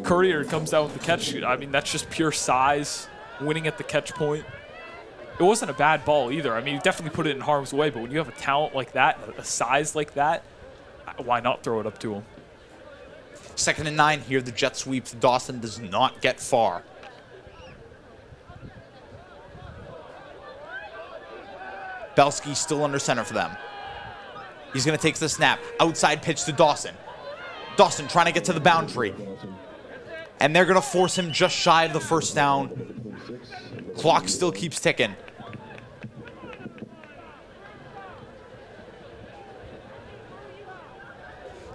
Courier comes down with the catch. I mean, that's just pure size, winning at the catch point. It wasn't a bad ball either. I mean, you definitely put it in harm's way, but when you have a talent like that, a size like that, why not throw it up to him? 2nd and 9 here. The jet sweeps. Dawson does not get far. Belsky still under center for them. He's going to take the snap. Outside pitch to Dawson. Dawson trying to get to the boundary. And they're going to force him just shy of the first down. Clock still keeps ticking.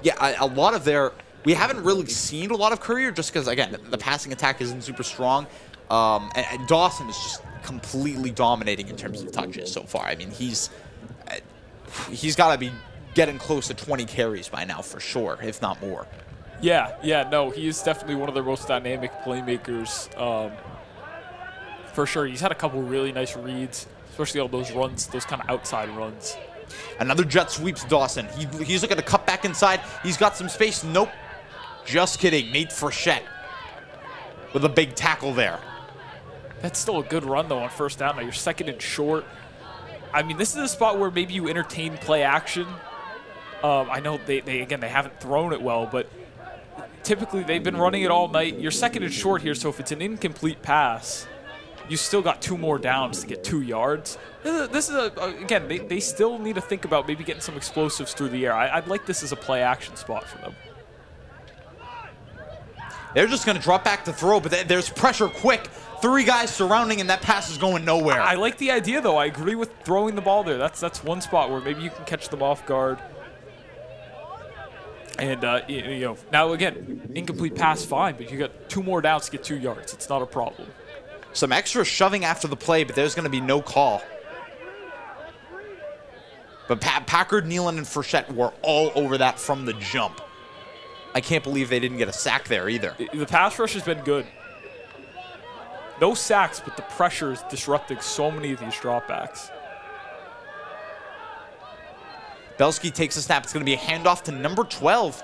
Yeah, a lot of their... We haven't really seen a lot of Courier just because, again, the passing attack isn't super strong. And Dawson is just completely dominating in terms of touches so far. I mean, he's got to be getting close to 20 carries by now for sure, if not more. Yeah, no, he is definitely one of their most dynamic playmakers. For sure, he's had a couple really nice reads, especially on those runs, those kind of outside runs. Another jet sweeps Dawson. He's looking to cut back inside. He's got some space. Nope. Just kidding. Nate Frechette with a big tackle there. That's still a good run, though, on first down. Now you're 2nd and short. I mean, this is a spot where maybe you entertain play action. I know they haven't thrown it well, but typically they've been running it all night. You're 2nd and short here, so if it's an incomplete pass, you still got 2 more downs to get 2 yards. This is again, they still need to think about maybe getting some explosives through the air. I'd like this as a play action spot for them. They're just going to drop back to throw, but there's pressure quick. 3 guys surrounding, and that pass is going nowhere. I like the idea, though. I agree with throwing the ball there. That's one spot where maybe you can catch them off guard. And, you know, now, again, incomplete pass, fine, but you got 2 more downs to get 2 yards. It's not a problem. Some extra shoving after the play, but there's going to be no call. But Packard, Nealon, and Frechette were all over that from the jump. I can't believe they didn't get a sack there either. The pass rush has been good. No sacks, but the pressure is disrupting so many of these dropbacks. Belsky takes a snap. It's going to be a handoff to number 12.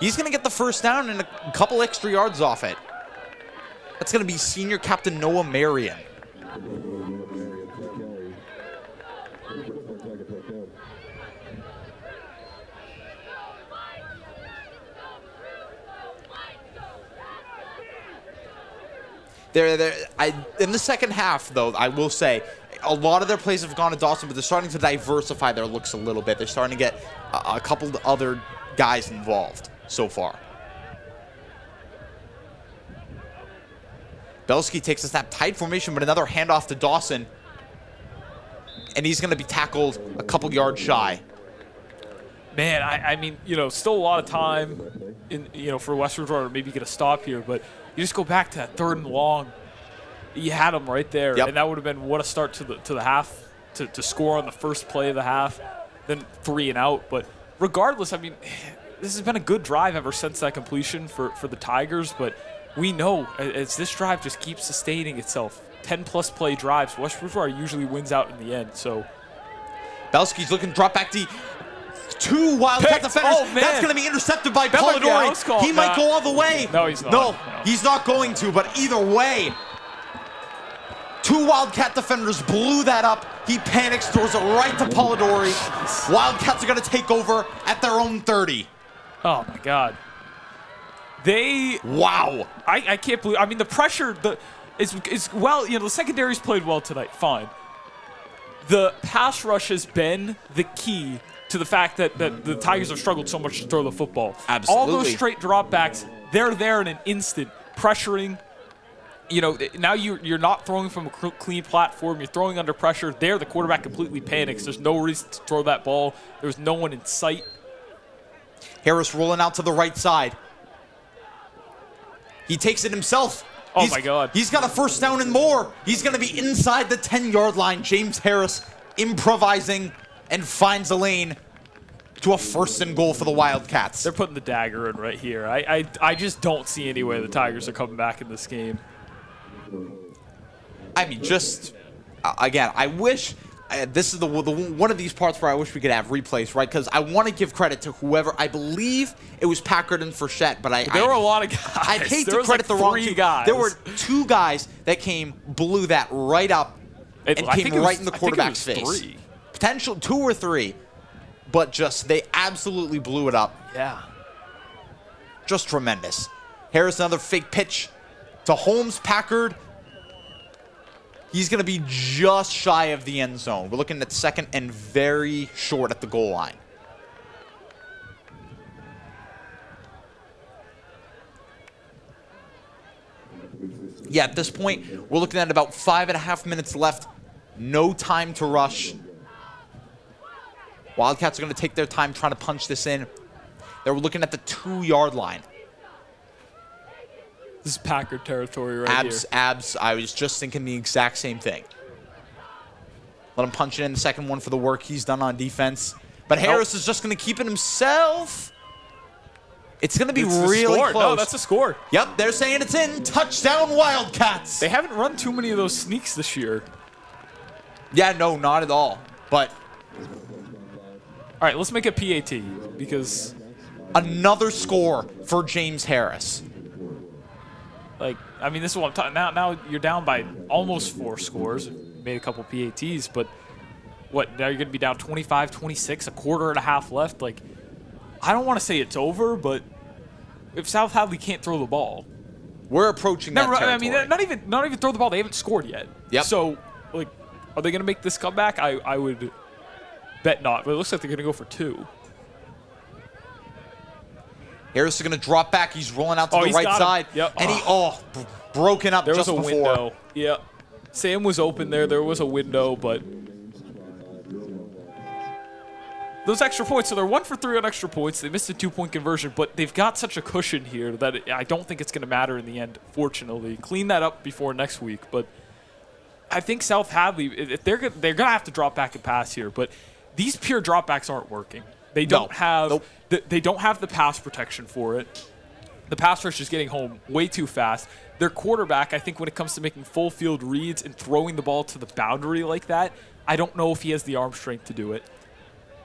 He's going to get the first down and a couple extra yards off it. That's going to be senior captain Noah Marion. In the second half, though, I will say, a lot of their plays have gone to Dawson, but they're starting to diversify their looks a little bit. They're starting to get a couple of other guys involved so far. Belsky takes a snap, tight formation, but another handoff to Dawson. And he's going to be tackled a couple yards shy. Man, I mean, you know, still a lot of time for West Bridgewater to maybe get a stop here, but you just go back to that 3rd and long. You had them right there, yep. And that would have been what a start to the half to score on the first play of the half, then 3 and out. But regardless, I mean, this has been a good drive ever since that completion for the Tigers. But we know as this drive just keeps sustaining itself, 10-plus play drives, West Bridgewater usually wins out in the end. So Belsky's looking to drop back to 2 Wildcat defenders. Oh, man. That's going to be intercepted by That might be a house Polidori. call. He might go all the way. No, he's not. No, he's not going to, but either way, 2 Wildcat defenders blew that up. He panics, throws it right to Polidori. Wildcats are going to take over at their own 30. Oh, my God. Wow. I can't believe. I mean, the pressure is well. You know, the secondary's played well tonight. Fine. The pass rush has been the key to the fact that the Tigers have struggled so much to throw the football. Absolutely. All those straight dropbacks, they're there in an instant, pressuring. You know, now you're not throwing from a clean platform. You're throwing under pressure. There, the quarterback completely panics. There's no reason to throw that ball. There's no one in sight. Harris rolling out to the right side. He takes it himself. Oh, my God. He's got a first down and more. He's going to be inside the 10-yard line. James Harris improvising and finds a lane to a 1st and goal for the Wildcats. They're putting the dagger in right here. I just don't see any way the Tigers are coming back in this game. I mean, just, again, I wish, this is the one of these parts where I wish we could have replays, right? Because I want to give credit to whoever, I believe it was Packard and Frechette, but there were a lot of guys. I'd hate there to was credit like the wrong 3 two guys. There were 2 guys that blew that right up and came right in the quarterback's face. 3. Potential 2 or 3, but just, they absolutely blew it up. Yeah. Just tremendous. Harris, another fake pitch to Holmes. Packard, he's going to be just shy of the end zone. We're looking at 2nd and very short at the goal line. Yeah, at this point, we're looking at about 5.5 minutes left. No time to rush. Wildcats are going to take their time trying to punch this in. They're looking at the 2-yard line. This is Packard territory right here. Abs. I was just thinking the exact same thing. Let him punch it in the second one for the work he's done on defense. But Harris is just going to keep it himself. It's going to be really close. No, that's a score. Yep, they're saying it's in. Touchdown, Wildcats. They haven't run too many of those sneaks this year. Yeah, no, not at all. But all right, let's make it PAT because another score for James Harris. Like, I mean, this is what I'm talking. Now you're down by almost 4 scores. Made a couple PATs, but what? Now you're going to be down 25-26, a quarter and a half left. Like, I don't want to say it's over, but if South Hadley can't throw the ball, We're approaching that territory. I mean, not even throw the ball. They haven't scored yet. Yep. So, like, are they going to make this comeback? I would bet not. But it looks like they're going to go for 2. Harris is going to drop back. He's rolling out to the he's right got him. side. Yep. And broken up There just was a before. window. Yeah. Sam was open there. There was a window, but those extra points. So they're 1 for 3 on extra points. They missed a 2-point conversion, but they've got such a cushion here that I don't think it's going to matter in the end, fortunately. Clean that up before next week. But I think South Hadley, if they're going to have to drop back and pass here, but these pure dropbacks aren't working. They don't have they don't have the pass protection for it. The pass rush is getting home way too fast. Their quarterback, I think when it comes to making full field reads and throwing the ball to the boundary like that, I don't know if he has the arm strength to do it.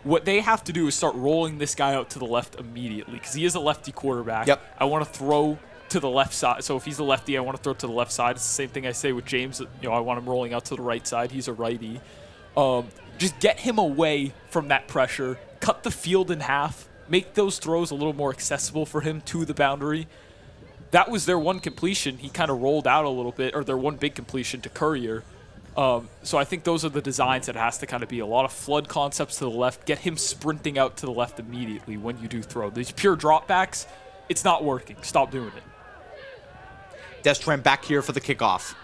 What they have to do is start rolling this guy out to the left immediately because he is a lefty quarterback. Yep. I want to throw to the left side. So if he's a lefty, I want to throw to the left side. It's the same thing I say with James. I want him rolling out to the right side. He's a righty. Just get him away from that pressure. Cut the field in half. Make those throws a little more accessible for him to the boundary. That was their one completion. He kind of rolled out a little bit, or their one big completion to Courier. So I think those are the designs that has to kind of be a lot of flood concepts to the left. Get him sprinting out to the left immediately when you do throw. These pure dropbacks, it's not working. Stop doing it. Destram back here for the kickoff.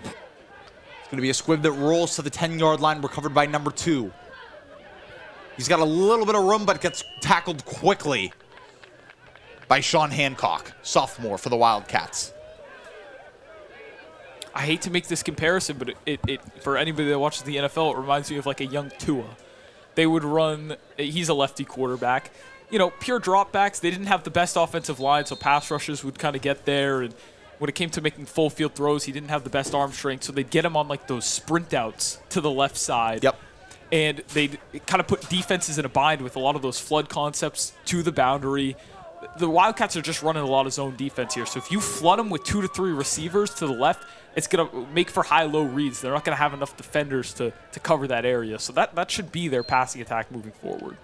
It's going to be a squib that rolls to the 10-yard line, recovered by number 2. He's got a little bit of room, but gets tackled quickly by Sean Hancock, sophomore for the Wildcats. I hate to make this comparison, but it for anybody that watches the NFL, it reminds me of like a young Tua. They would run, he's a lefty quarterback. Pure dropbacks, they didn't have the best offensive line, so pass rushers would kind of get there. And when it came to making full field throws, he didn't have the best arm strength, so they'd get him on like those sprint outs to the left side. Yep. And they'd kind of put defenses in a bind with a lot of those flood concepts to the boundary. The Wildcats are just running a lot of zone defense here. So if you flood them with 2 to 3 receivers to the left, it's going to make for high-low reads. They're not going to have enough defenders to cover that area. So that should be their passing attack moving forward.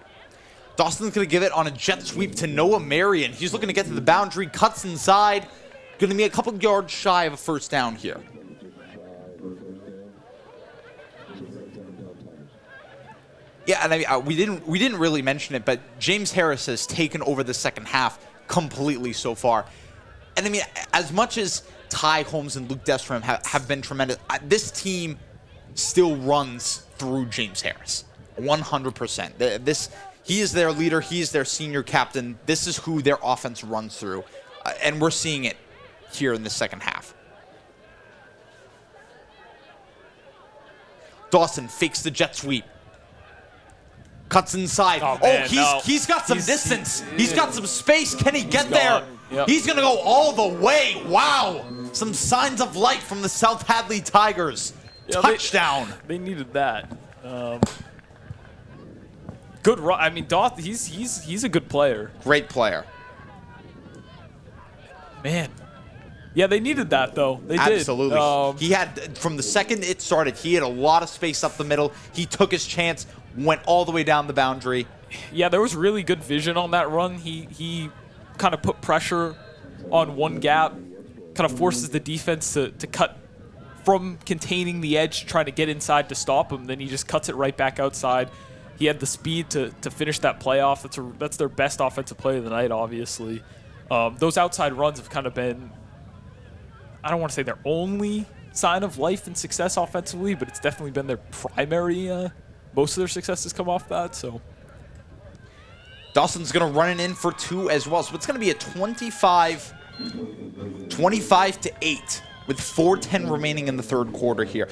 Dawson's going to give it on a jet sweep to Noah Marion. He's looking to get to the boundary, cuts inside. Going to be a couple yards shy of a first down here. Yeah, and I mean, we didn't really mention it, but James Harris has taken over the second half completely so far. And I mean, as much as Ty Holmes and Luke Destram have been tremendous, this team still runs through James Harris 100%. He is their leader. He is their senior captain. This is who their offense runs through, and we're seeing it here in the second half. Dawson fakes the jet sweep. Cuts inside. Oh, man, he's got some distance. He's got some space. Can he get He's there? gone. Yep. He's going to go all the way. Wow. Some signs of light from the South Hadley Tigers. Yeah, Touchdown. They needed that. Good run. I mean, he's a good player. Great player. Man. Yeah, they needed that, though. They did. Absolutely. He had, from the second it started, he had a lot of space up the middle. He took his chance, went all the way down the boundary. Yeah, there was really good vision on that run. He kind of put pressure on one gap, kind of forces the defense to cut from containing the edge, trying to get inside to stop him. Then he just cuts it right back outside. He had the speed to finish that playoff. That's their best offensive play of the night, obviously. Those outside runs have kind of been, I don't want to say their only sign of life and success offensively, but it's definitely been their primary. Most of their success has come off that. So Dawson's going to run it in for 2 as well. So it's going to be a 25 to 8 with 4:10 remaining in the third quarter here.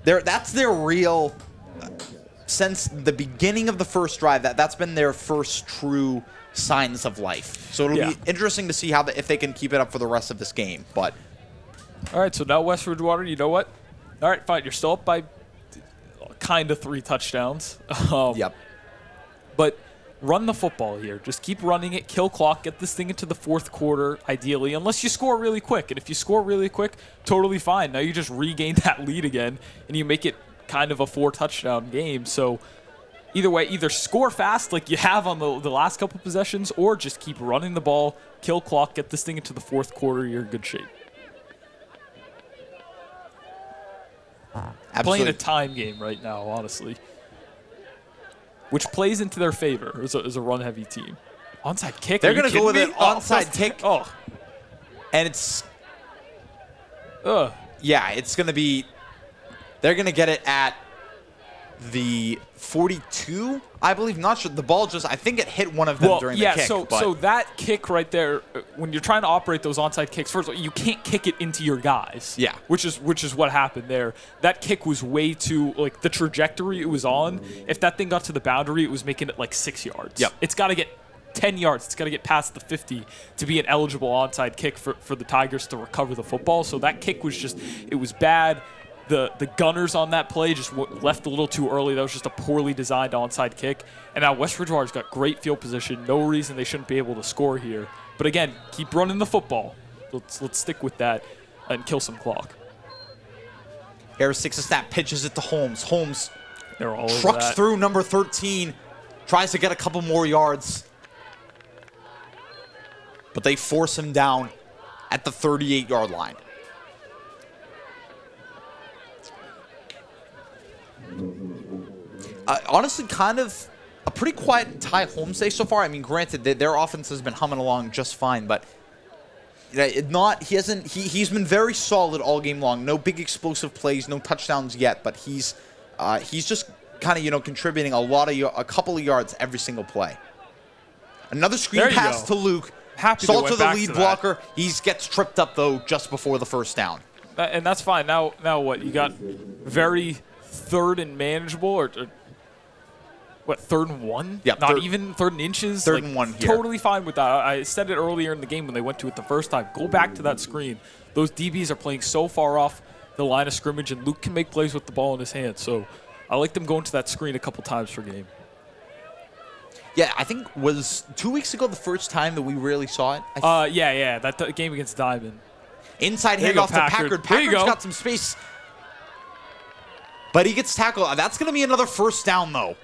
That's their real, since the beginning of the first drive, that's been their first true signs of life. So it'll be interesting to see if they can keep it up for the rest of this game. But all right, so now West Bridgewater, you know what? All right, fine. You're still up by kind of 3 touchdowns. Yep. But run the football here. Just keep running it, kill clock, get this thing into the fourth quarter, ideally, unless you score really quick. And if you score really quick, totally fine. Now you just regain that lead again, and you make it kind of a 4-touchdown game. So Either way, either score fast like you have on the last couple possessions, or just keep running the ball, kill clock, get this thing into the fourth quarter, you're in good shape. Absolutely. Playing a time game right now, honestly. Which plays into their favor as a run-heavy team. Onside kick? They're going to go with an onside kick. Oh. And it's... Ugh. Yeah, it's going to be... They're going to get it at the 42, I believe. Not sure. The ball just... I think it hit one of them during the kick. So that kick right there, when you're trying to operate those onside kicks, first of all, you can't kick it into your guys. Yeah. Which is what happened there. That kick was way too... Like, the trajectory it was on, if that thing got to the boundary, it was making it like 6 yards. Yep. It's got to get 10 yards. It's got to get past the 50 to be an eligible onside kick for the Tigers to recover the football. So that kick was just... It was bad. The gunners on that play just left a little too early. That was just a poorly designed onside kick. And now West Bridgewater's got great field position. No reason they shouldn't be able to score here. But again, keep running the football. Let's stick with that and kill some clock. Harris takes a snap, pitches it to Holmes. Holmes They're all over trucks that. through number 13, tries to get a couple more yards. But they force him down at the 38-yard line. Honestly, kind of a pretty quiet Ty Holmes day so far. I mean, granted, their offense has been humming along just fine, but he's been very solid all game long. No big explosive plays, no touchdowns yet, but he's just kind of contributing a couple of yards every single play. Another screen pass to Luke. Happy Salter, went the back lead to blocker. He gets tripped up though just before the first down. And that's fine. Now what? You got very third and manageable, or what, 3rd and 1? Yeah, Not even 3rd and inches? 3rd and 1 here. Totally fine with that. I said it earlier in the game when they went to it the first time. Go back to that screen. Those DBs are playing so far off the line of scrimmage, and Luke can make plays with the ball in his hands. So I like them going to that screen a couple times per game. Yeah, I think was 2 weeks ago the first time that we really saw it. Yeah. That game against Diamond. Inside There you go, handoff to Packard. Packard. There you Packard's go. got some space. But he gets tackled. That's going to be another first down, though.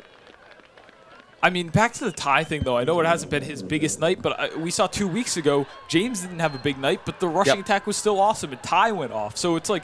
I mean, back to the Ty thing, though. I know it hasn't been his biggest night, but we saw 2 weeks ago, James didn't have a big night, but the rushing attack was still awesome, and Ty went off. So it's like,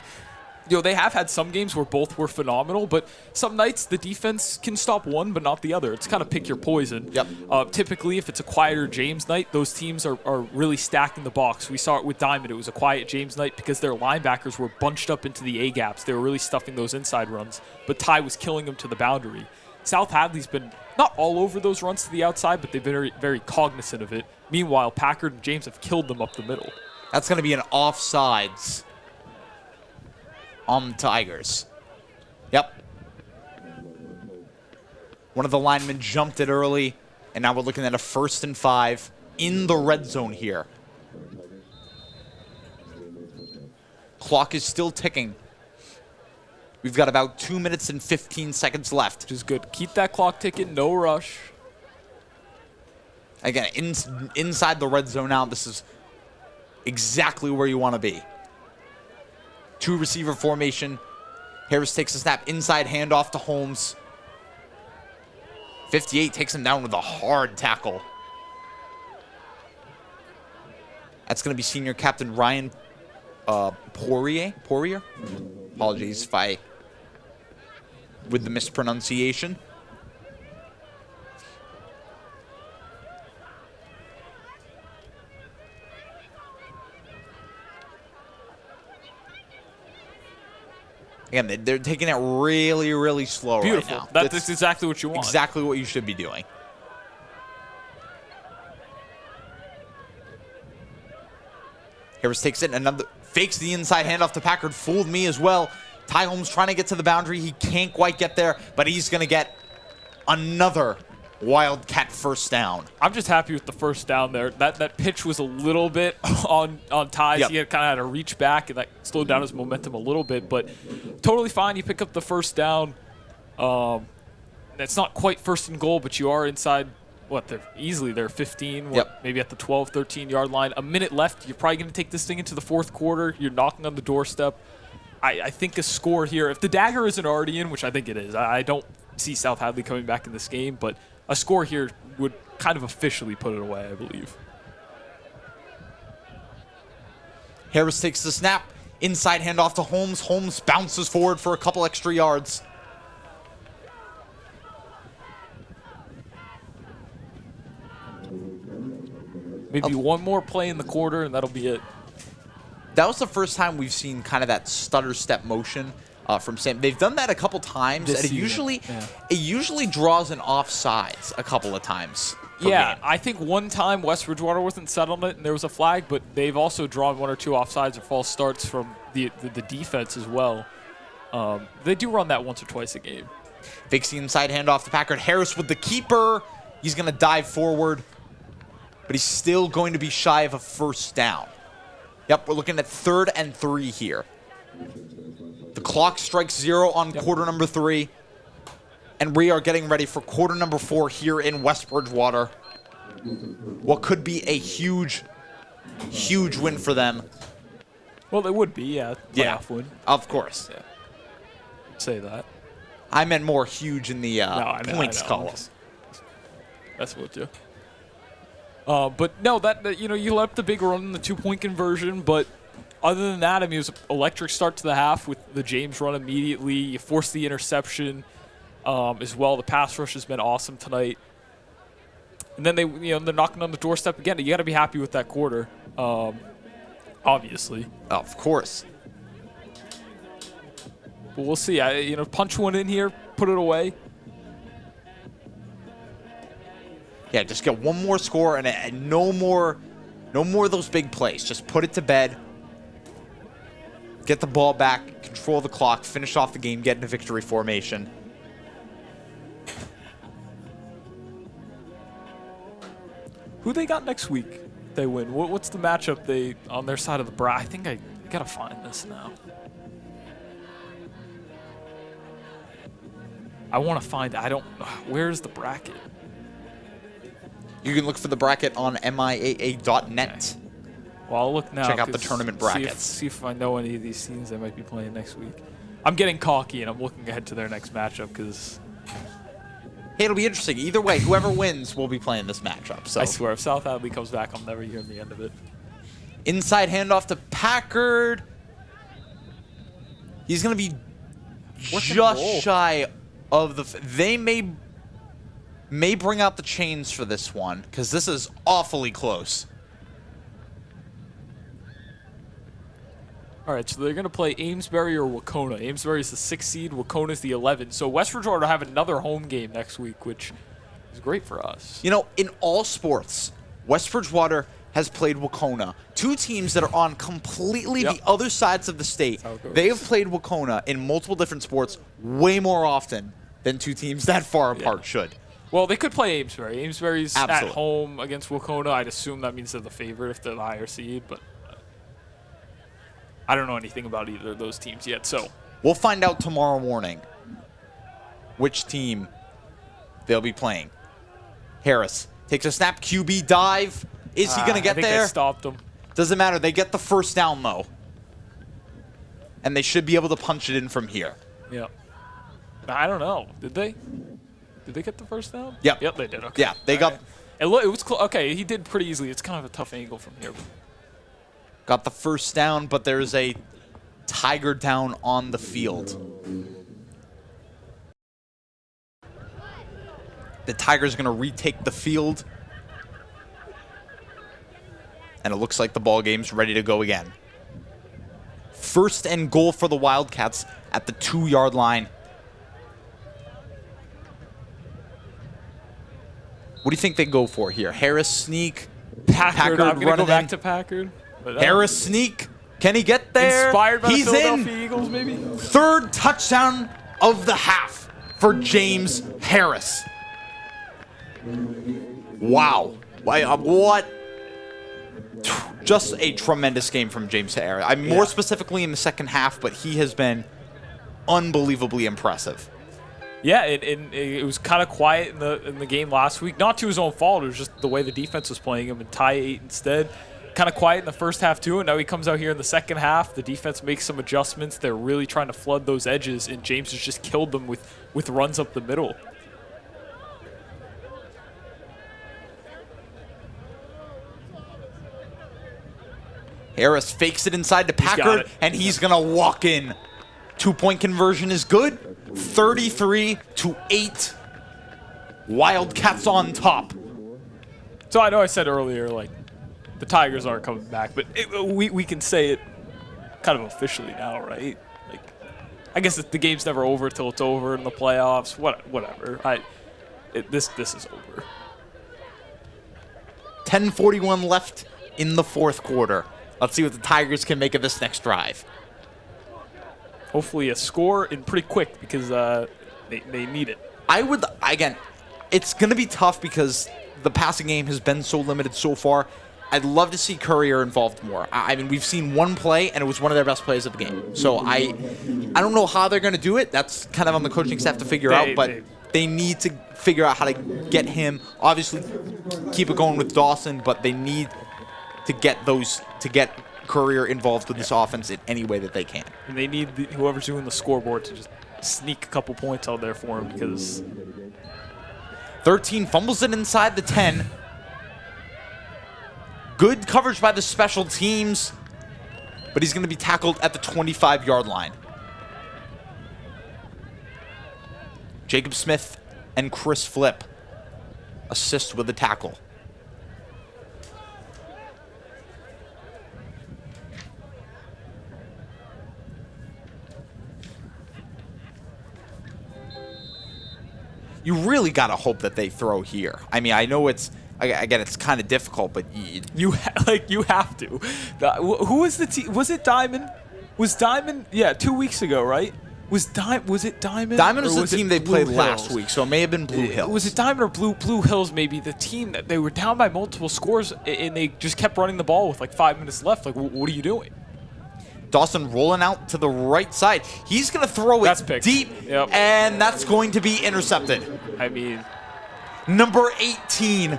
they have had some games where both were phenomenal, but some nights the defense can stop one but not the other. It's kind of pick your poison. Yep. Typically, if it's a quieter James night, those teams are really stacking the box. We saw it with Diamond. It was a quiet James night because their linebackers were bunched up into the A-gaps. They were really stuffing those inside runs, but Ty was killing them to the boundary. South Hadley's been not all over those runs to the outside, but they've been very, very cognizant of it. Meanwhile, Packard and James have killed them up the middle. That's going to be an offsides on the Tigers. Yep. One of the linemen jumped it early, and now we're looking at a 1st and 5 in the red zone here. Clock is still ticking. We've got about 2 minutes and 15 seconds left. Which is good. Keep that clock ticking, no rush. Again, inside the red zone now, this is exactly where you want to be. 2 receiver formation. Harris takes a snap, inside handoff to Holmes. 58 takes him down with a hard tackle. That's going to be senior captain Ryan Poirier. Apologies if I with the mispronunciation. Again, they're taking it really, really slow Beautiful. right now. That's exactly what you want. Exactly what you should be doing. Harris takes it, another fakes the inside handoff to Packard. Fooled me as well. Ty Holmes trying to get to the boundary. He can't quite get there, but he's going to get another Wildcat first down. I'm just happy with the first down there. That pitch was a little bit on Ty's. Yep. He had kind of had to reach back, and that slowed down his momentum a little bit, but totally fine. You pick up the first down. It's not quite 1st and goal, but you are inside, they're easily 15, maybe at the 12, 13-yard line. A minute left. You're probably going to take this thing into the 4th quarter. You're knocking on the doorstep. I think a score here, if the dagger isn't already in, which I think it is, I don't see South Hadley coming back in this game, but a score here would kind of officially put it away, I believe. Harris takes the snap. Inside handoff to Holmes. Holmes bounces forward for a couple extra yards. Maybe one more play in the quarter, and that'll be it. That was the first time we've seen kind of that stutter step motion from Sam. They've done that a couple times, and it usually draws an offsides a couple of times. Yeah, game. I think one time West Bridgewater wasn't set on it, and there was a flag, but they've also drawn 1 or 2 offsides or false starts from the defense as well. They do run that once or twice a game. Fakes the inside handoff to Packard. Harris with the keeper. He's going to dive forward, but he's still going to be shy of a first down. Yep, we're looking at 3rd and 3 here. The clock strikes 0 on quarter number 3. And we are getting ready for quarter number 4 here in West Bridgewater. What could be a huge, huge win for them. Well, it would be, yeah. Playoff win. Of course. Yeah. Say that. I meant more huge in the points column. That's what you. But no, that you let up the big run in the 2-point conversion, but other than that, I mean, it was an electric start to the half with the James run immediately. You forced the interception as well. The pass rush has been awesome tonight. And then they're knocking on the doorstep again. You got to be happy with that quarter, obviously. Of course. But we'll see. Punch one in here, put it away. Yeah, just get one more score and no more of those big plays. Just put it to bed. Get the ball back, control the clock, finish off the game, get into victory formation. Who they got next week? They win. What's the matchup on their side of the bracket? I think I gotta find this now. I want to find. I don't. Where's the bracket? You can look for the bracket on MIAA.net. Okay. Well, I'll look now. Check out the tournament brackets. See if I know any of these teams they might be playing next week. I'm getting cocky and I'm looking ahead to their next matchup because. Hey, it'll be interesting. Either way, whoever wins will be playing this matchup. So I swear, if South Hadley comes back, I'm never hearing the end of it. Inside handoff to Packard. He's going to be just shy of the. They may bring out the chains for this one because this is awfully close. All right, so they're going to play Amesbury or Wacona. Amesbury is the 6th seed, Wacona is the 11th. So West Bridgewater will have another home game next week, which is great for us. You know, in all sports, West Bridgewater has played Wacona. 2 teams that are on completely the other sides of the state. They have played Wacona in multiple different sports way more often than 2 teams that far apart should. Well, they could play Amesbury. Amesbury's at home against Wacona. I'd assume that means they're the favorite if they're the higher seed, but I don't know anything about either of those teams yet, so. We'll find out tomorrow morning which team they'll be playing. Harris takes a snap, QB dive. Is he going to get there? I think they stopped him. Doesn't matter. They get the first down, though. And they should be able to punch it in from here. Yeah. I don't know. Did they? Did they get the first down? Yep. Yep, they did. Okay. Yeah, they got. It was okay, he did pretty easily. It's kind of a tough angle from here. Got the first down, but there's a Tiger down on the field. The Tiger's going to retake the field. And it looks like the ball game's ready to go again. 1st and goal for the Wildcats at the 2-yard line. What do you think they go for here? Harris sneak. Packard I'm going to go back to Packard. Harris sneak. Can he get there? Inspired by He's the Philadelphia in. Eagles, maybe? 3rd touchdown of the half for James Harris. Wow. What? Just a tremendous game from James Harris. More specifically in the second half, but he has been unbelievably impressive. Yeah, it was kind of quiet in the game last week. Not to his own fault. It was just the way the defense was playing him, and tie 8 instead. kind of quiet in the first half too, and now he comes out here in the second half. The defense makes some adjustments. They're really trying to flood those edges, and James has just killed them with runs up the middle. Harris fakes it inside to Packard, and he's going to walk in. 2-point conversion is good. 33-8. Wildcats on top. So I know I said earlier, like, the Tigers aren't coming back, but we can say it kind of officially now, right? Like, I guess the game's never over till it's over in the playoffs. Whatever. This is over. 10:41 left in the fourth quarter. Let's see what the Tigers can make of this next drive. Hopefully a score and pretty quick because they need it. Again, it's going to be tough because the passing game has been so limited so far. I'd love to see Courier involved more. I mean, we've seen one play, and it was one of their best plays of the game. So I don't know how they're going to do it. That's kind of on the coaching staff to figure out, but they need to figure out how to get him. Obviously, keep it going with Dawson, but they need to get Courier involved with this offense in any way that they can. And they need whoever's doing the scoreboard to just sneak a couple points out there for him because 13 fumbles it inside the 10. Good coverage by the special teams, but he's going to be tackled at the 25-yard line. Jacob Smith and Chris Flip assist with the tackle. You really got to hope that they throw here. I mean, I know it's kind of difficult, but you have to. Who was the team? Was it Diamond? Was Diamond? Yeah, 2 weeks ago, right? Was it Diamond? Diamond was the team they played last week, so it may have been Blue Hills. Was it Diamond or Blue Hills? Maybe the team that they were down by multiple scores and they just kept running the ball with like 5 minutes left. Like, what are you doing? Dawson rolling out to the right side. He's going to throw it deep, and that's going to be intercepted. I mean, number 18.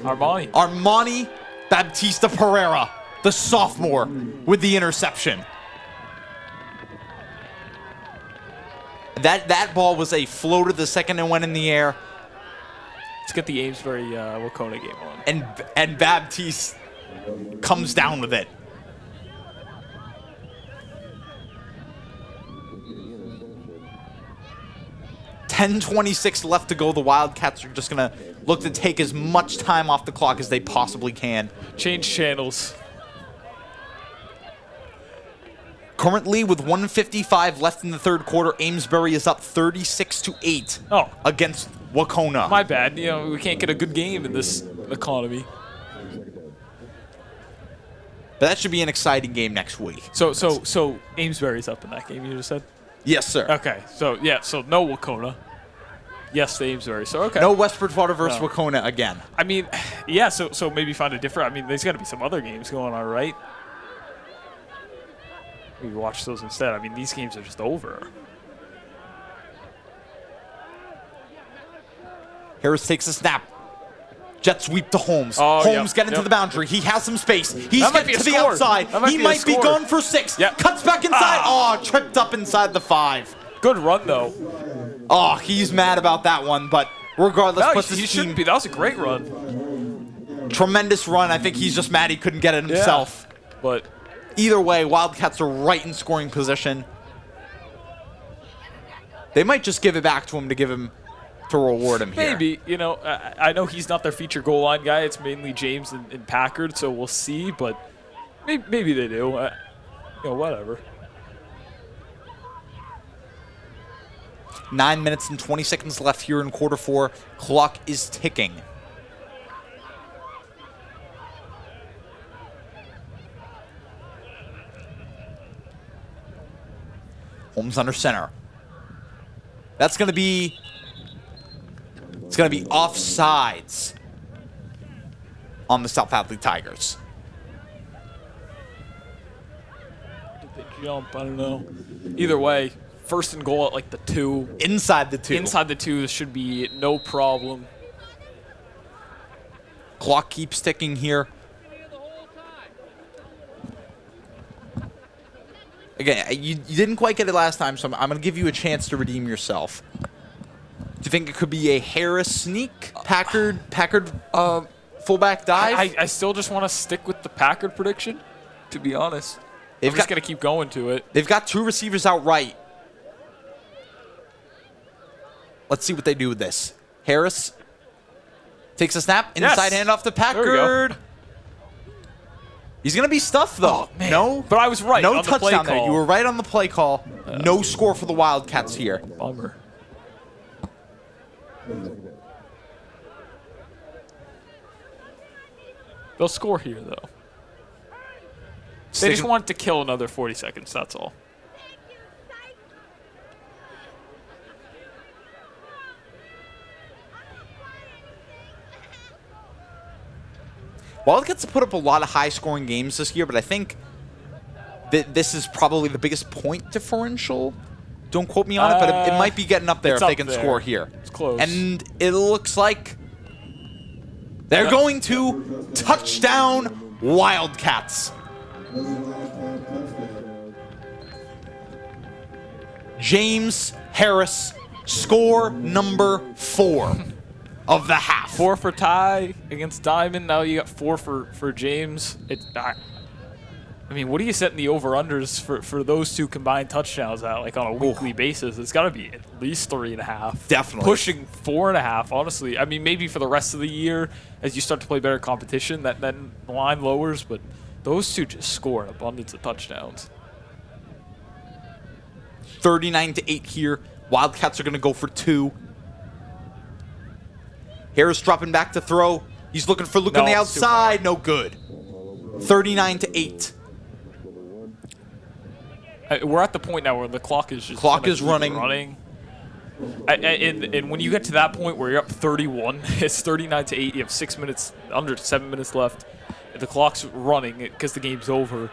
Armani Baptista Pereira, the sophomore, with the interception. That ball was a floater the second it went in the air. Let's get the Amesbury Wacona game on. And Baptiste comes down with it. 10:26 left to go. The Wildcats are just going to look to take as much time off the clock as they possibly can. Change channels. Currently, with 1:55 left in the third quarter, Amesbury is up 36-8 against Wacona. My bad. You know, we can't get a good game in this economy. But that should be an exciting game next week. So Amesbury's up in that game, you just said? Yes, sir. Okay, so no Wacona. Yes, the Amesbury. So okay. No West Bridgewater versus Wacona again. I mean, yeah. So maybe find a different. I mean, there's got to be some other games going on, right? Maybe watch those instead. I mean, these games are just over. Harris takes a snap. Jet sweep to Holmes. Holmes getting to the boundary. He has some space. He's getting to the outside. He might be gone for 6. Cuts back inside. Tripped up inside the 5. Good run, though. He's mad about that one, but regardless, puts his team. Shouldn't be. That was a great run. Tremendous run. I think he's just mad he couldn't get it himself. But either way, Wildcats are right in scoring position. They might just give it back to him to reward him here. Maybe. You know, I know he's not their feature goal line guy. It's mainly James and Packard, so we'll see. But maybe they do. Whatever. 9 minutes and 20 seconds left here in quarter 4. Clock is ticking. Holmes under center. That's going to be... It's going to be offsides on the South Hadley Tigers. Did they jump? I don't know. Either way, first and goal at like the 2. Inside the 2. Inside the 2 should be no problem. Clock keeps ticking here. Again, you didn't quite get it last time, so I'm going to give you a chance to redeem yourself. Do you think it could be a Harris sneak? Packard fullback dive? I still just want to stick with the Packard prediction, to be honest. I'm just going to keep going to it. They've got 2 receivers out right. Let's see what they do with this. Harris takes a snap. Inside handoff to Packard. He's going to be stuffed, though. Oh, man. No? But I was right No on the play touchdown there. call. You were right on the play call. No score for the Wildcats here. Bummer. They'll score here, though. They just want to kill another 40 seconds, that's all. Wildcats have put up a lot of high-scoring games this year, but I think that this is probably the biggest point differential. Don't quote me on it, but it might be getting up there if they can score here. It's close. And it looks like they're going to touchdown Wildcats. James Harris, score number 4 of the half. 4 for Ty against Diamond. Now you got 4 for James. I mean, what are you setting the over-unders for those 2 combined touchdowns at, like, on a weekly basis? It's got to be at least 3.5. Definitely. Pushing 4.5, honestly. I mean, maybe for the rest of the year, as you start to play better competition, that then the line lowers, but those 2 just score an abundance of touchdowns. 39-8 here. Wildcats are going to go for 2. Harris dropping back to throw. He's looking for Luke on the outside. No good. 39-8. We're at the point now where the clock is just running. And when you get to that point where you're up 31, it's 39-8. You have 6 minutes, under 7 minutes left. And the clock's running because the game's over.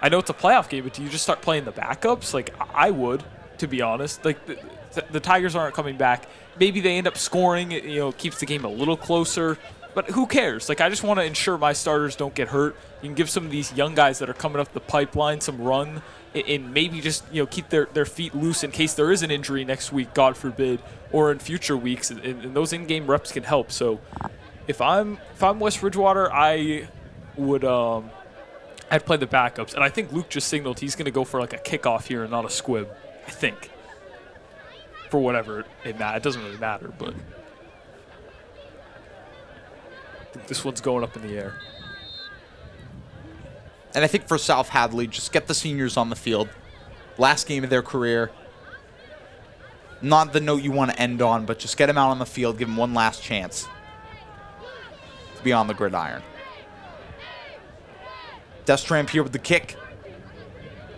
I know it's a playoff game, but do you just start playing the backups? Like, I would, to be honest. Like, the Tigers aren't coming back. Maybe they end up scoring. It keeps the game a little closer. But who cares? Like, I just want to ensure my starters don't get hurt. You can give some of these young guys that are coming up the pipeline some run, and maybe just keep their feet loose in case there is an injury next week, God forbid, or in future weeks. And those in-game reps can help. So if I'm West Bridgewater, I would I'd play the backups. And I think Luke just signaled he's going to go for like a kickoff here and not a squib. I think. For whatever it doesn't really matter, but I think this one's going up in the air. And I think for South Hadley, just get the seniors on the field. Last game of their career. Not the note you want to end on, but just get them out on the field, give them one last chance to be on the gridiron. Destramp here with the kick.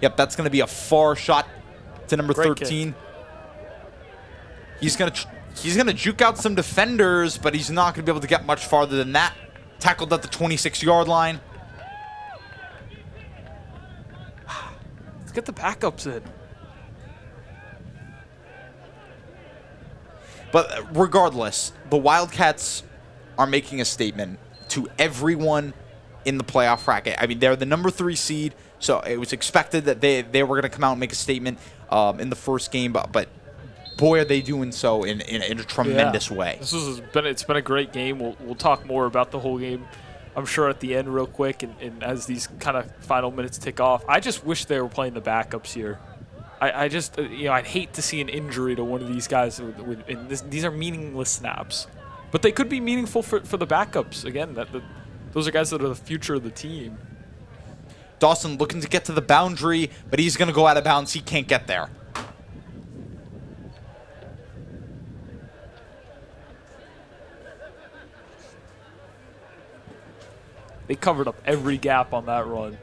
Yep, that's going to be a far shot to number 13. Kick. He's gonna juke out some defenders, but he's not gonna be able to get much farther than that. Tackled at the 26-yard line. Let's get the backups in. But regardless, the Wildcats are making a statement to everyone in the playoff bracket. I mean, they're the number 3 seed, so it was expected that they were going to come out and make a statement in the first game, but boy, are they doing so in a tremendous way. It's been a great game. We'll talk more about the whole game, I'm sure, at the end real quick, and as these kind of final minutes tick off. I just wish they were playing the backups here. I just, I'd hate to see an injury to one of these guys. These are meaningless snaps. But they could be meaningful for the backups. Again, those are guys that are the future of the team. Dawson looking to get to the boundary, but he's going to go out of bounds. He can't get there. They covered up every gap on that run.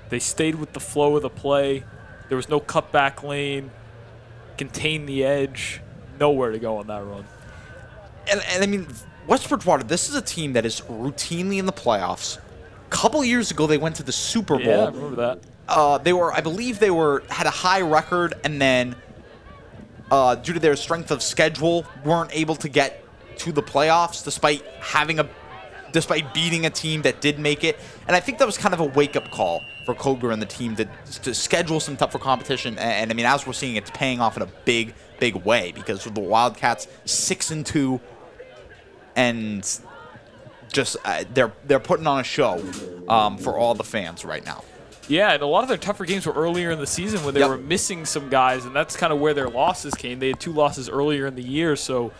They stayed with the flow of the play. There was no cutback lane. Contained the edge. Nowhere to go on that run. And I mean, West Bridgewater, this is a team that is routinely in the playoffs. A couple years ago, they went to the Super Bowl. Yeah, I remember that. I believe they had a high record, and then due to their strength of schedule, weren't able to get to the playoffs despite having a despite beating a team that did make it. And I think that was kind of a wake-up call for Kogler and the team to schedule some tougher competition. And I mean, as we're seeing, it's paying off in a big, big way, because the Wildcats 6-2, and just they're putting on a show for all the fans right now. Yeah, and a lot of their tougher games were earlier in the season when they were missing some guys, and that's kind of where their losses came. They had 2 losses earlier in the year, so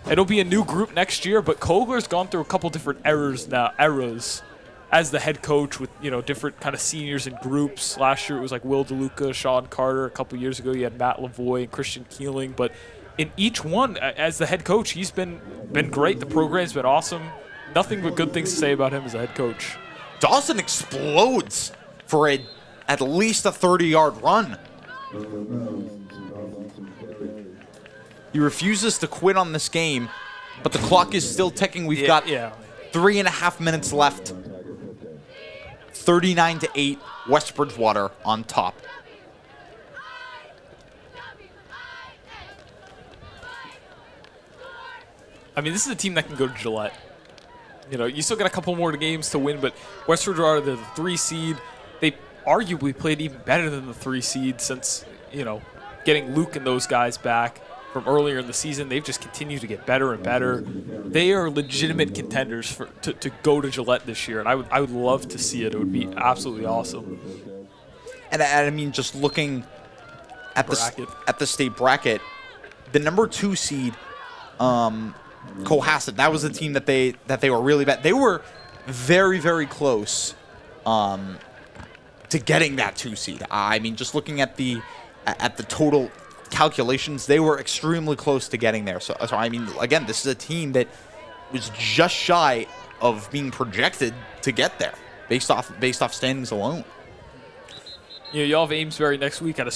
it'll be a new group next year. But Kogler's gone through a couple different eras as the head coach with, different kind of seniors and groups. Last year it was like Will DeLuca, Sean Carter. A couple years ago you had Matt Lavoie and Christian Keeling. But in each one, as the head coach, he's been great. The program's been awesome. Nothing but good things to say about him as a head coach. Dawson explodes for at least a 30-yard run. He refuses to quit on this game, but the clock is still ticking. We've got 3.5 minutes left. 39-8, West Bridgewater on top. I mean, this is a team that can go to Gillette. You still got a couple more games to win, but West Bridgewater, they're the 3 seed. They arguably played even better than the 3 seed since, getting Luke and those guys back from earlier in the season. They've just continued to get better and better. They are legitimate contenders to go to Gillette this year, and I would love to see it. It would be absolutely awesome. And I mean, just looking at the state bracket, the number 2 seed, Cohasset, that was a team that they were really bad. They were very, very close to getting that 2 seed. I mean, just looking at the total calculations, they were extremely close to getting there. So I mean, again, this is a team that was just shy of being projected to get there based off standings alone. Y'all have Amesbury next week at the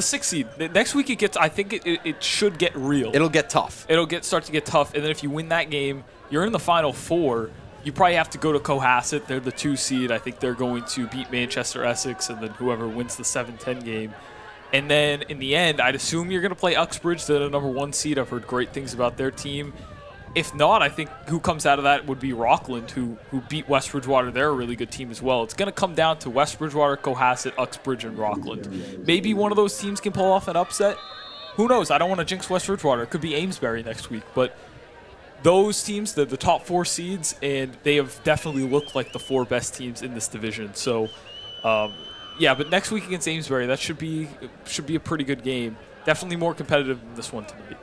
6 seed. Next week I think it should get real. It'll get tough. Start to get tough, and then if you win that game, you're in the Final Four. You probably have to go to Cohasset. They're the 2 seed. I think they're going to beat Manchester Essex, and then whoever wins the 7-10 game. And then in the end, I'd assume you're going to play Uxbridge. They're the number 1 seed. I've heard great things about their team. If not, I think who comes out of that would be Rockland, who beat West Bridgewater. They're a really good team as well. It's going to come down to West Bridgewater, Cohasset, Uxbridge, and Rockland. Maybe one of those teams can pull off an upset. Who knows? I don't want to jinx West Bridgewater. It could be Amesbury next week. But those teams, they're the top 4 seeds, and they have definitely looked like the 4 best teams in this division. So, but next week against Amesbury, that should be a pretty good game. Definitely more competitive than this one tonight.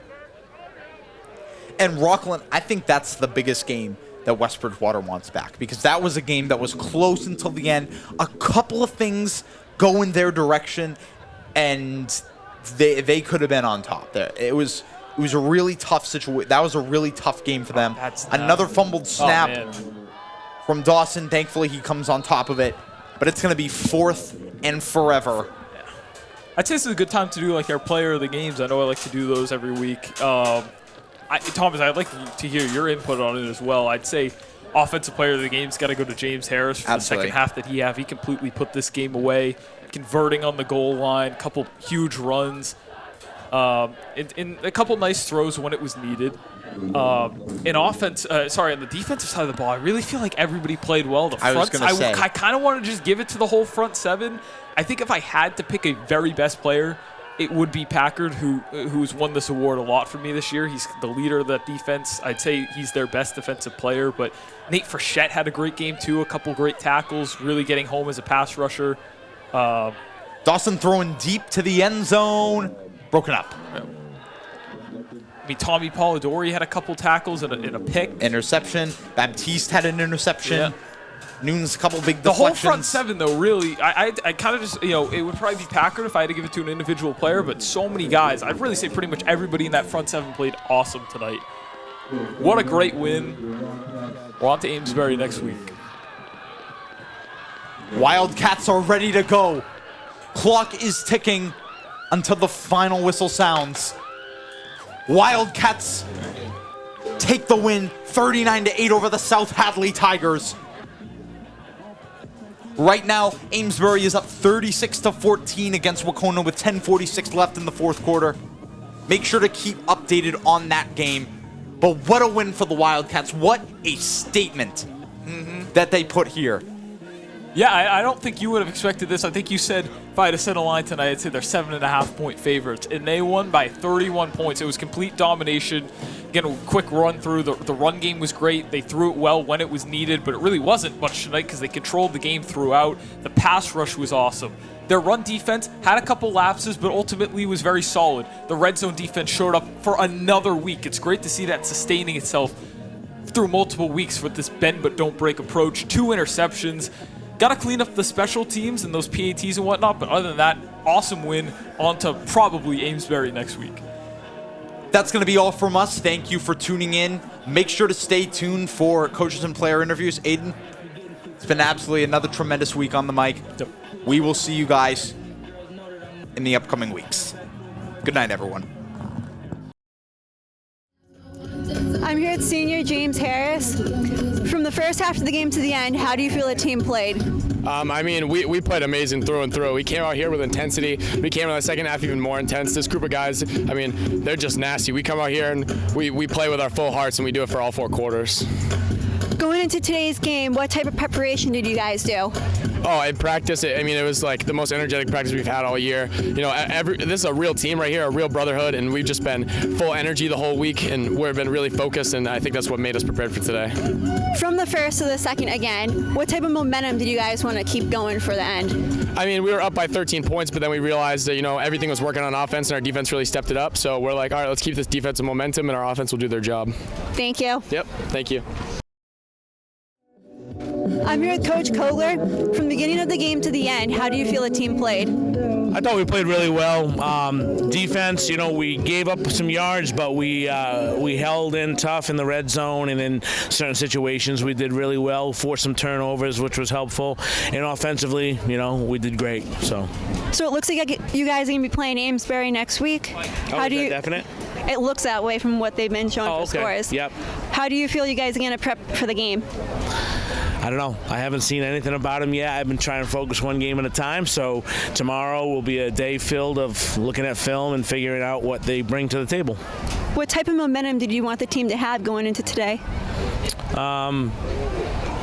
And Rockland, I think that's the biggest game that West Bridgewater wants back, because that was a game that was close until the end. A couple of things go in their direction, and they could have been on top there. It was a really tough situation. That was a really tough game for them. Another fumbled snap from Dawson. Thankfully, he comes on top of it, but it's going to be 4th and forever. I'd say this is a good time to do like our player of the games. I know I like to do those every week. Thomas, I'd like to hear your input on it as well. I'd say offensive player of the game's got to go to James Harris for the second half that he completely put this game away, converting on the goal line, a couple huge runs, and a couple nice throws when it was needed. On the defensive side of the ball, I really feel like everybody played well. I kind of want to just give it to the whole front 7. I think if I had to pick a very best player, it would be Packard, who's won this award a lot for me this year. He's the leader of that defense. I'd say he's their best defensive player. But Nate Frechette had a great game, too. A couple great tackles, really getting home as a pass rusher. Dawson throwing deep to the end zone. Broken up. I mean, Tommy Polidori had a couple tackles and a pick. Interception. Baptiste had an interception. Yeah. Nunes, a couple big deflections. The whole front 7, though, really, I kind of just, it would probably be Packard if I had to give it to an individual player, but so many guys. I'd really say pretty much everybody in that front 7 played awesome tonight. What a great win. We're on to Amesbury next week. Wildcats are ready to go. Clock is ticking until the final whistle sounds. Wildcats take the win 39-8 over the South Hadley Tigers. Right now, Amesbury is up 36-14 against Wacona with 10:46 left in the 4th quarter. Make sure to keep updated on that game But what a win for the Wildcats. What a statement that they put here. Yeah, I don't think you would have expected this. I think you said if I had to set a line tonight, I'd say they're 7.5-point favorites. And they won by 31 points. It was complete domination. Again, a quick run through. The run game was great. They threw it well when it was needed, but it really wasn't much tonight because they controlled the game throughout. The pass rush was awesome. Their run defense had a couple lapses, but ultimately was very solid. The red zone defense showed up for another week. It's great to see that sustaining itself through multiple weeks with this bend but don't break approach. 2 interceptions. Got to clean up the special teams and those PATs and whatnot, but other than that, awesome win. On to probably Amesbury next week. That's going to be all from us. Thank you for tuning in. Make sure to stay tuned for coaches and player interviews. Aiden, it's been absolutely another tremendous week on the mic. Yep. We will see you guys in the upcoming weeks. Good night, everyone. I'm here with senior James Harris. From the first half of the game to the end, how do you feel the team played? I mean, we played amazing through and through. We came out here with intensity. We came in the second half even more intense. This group of guys, I mean, they're just nasty. We come out here and we play with our full hearts, and we do it for all 4 quarters. Going into today's game, what type of preparation did you guys do? Oh, in practice, I mean, it was like the most energetic practice we've had all year. You know, this is a real team right here, a real brotherhood, and we've just been full energy the whole week, and we've been really focused, and I think that's what made us prepared for today. From the first to the second again, what type of momentum did you guys want to keep going for the end? I mean, we were up by 13 points, but then we realized that, you know, everything was working on offense, and our defense really stepped it up. So we're like, all right, let's keep this defensive momentum, and our offense will do their job. Thank you. Yep, thank you. I'm here with Coach Kogler. From the beginning of the game to the end, how do you feel the team played? I thought we played really well. Defense, you know, we gave up some yards, but we held in tough in the red zone, and in certain situations we did really well, forced some turnovers, which was helpful. And offensively, you know, we did great. So it looks like you guys are going to be playing Amesbury next week. How do you? Definite? It looks that way from what they've been showing for okay. scores. Yep. How do you feel you guys are going to prep for the game? I don't know. I haven't seen anything about them yet. I've been trying to focus one game at a time. So tomorrow will be a day filled of looking at film and figuring out what they bring to the table. What type of momentum did you want the team to have going into today?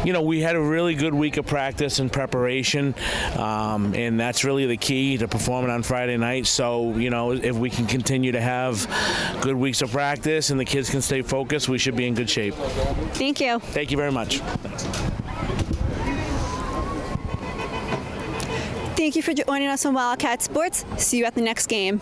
You know, we had a really good week of practice and preparation, and that's really the key to performing on Friday night. So, you know, if we can continue to have good weeks of practice and the kids can stay focused, we should be in good shape. Thank you. Thank you very much. Thank you for joining us on Wildcat Sports. See you at the next game.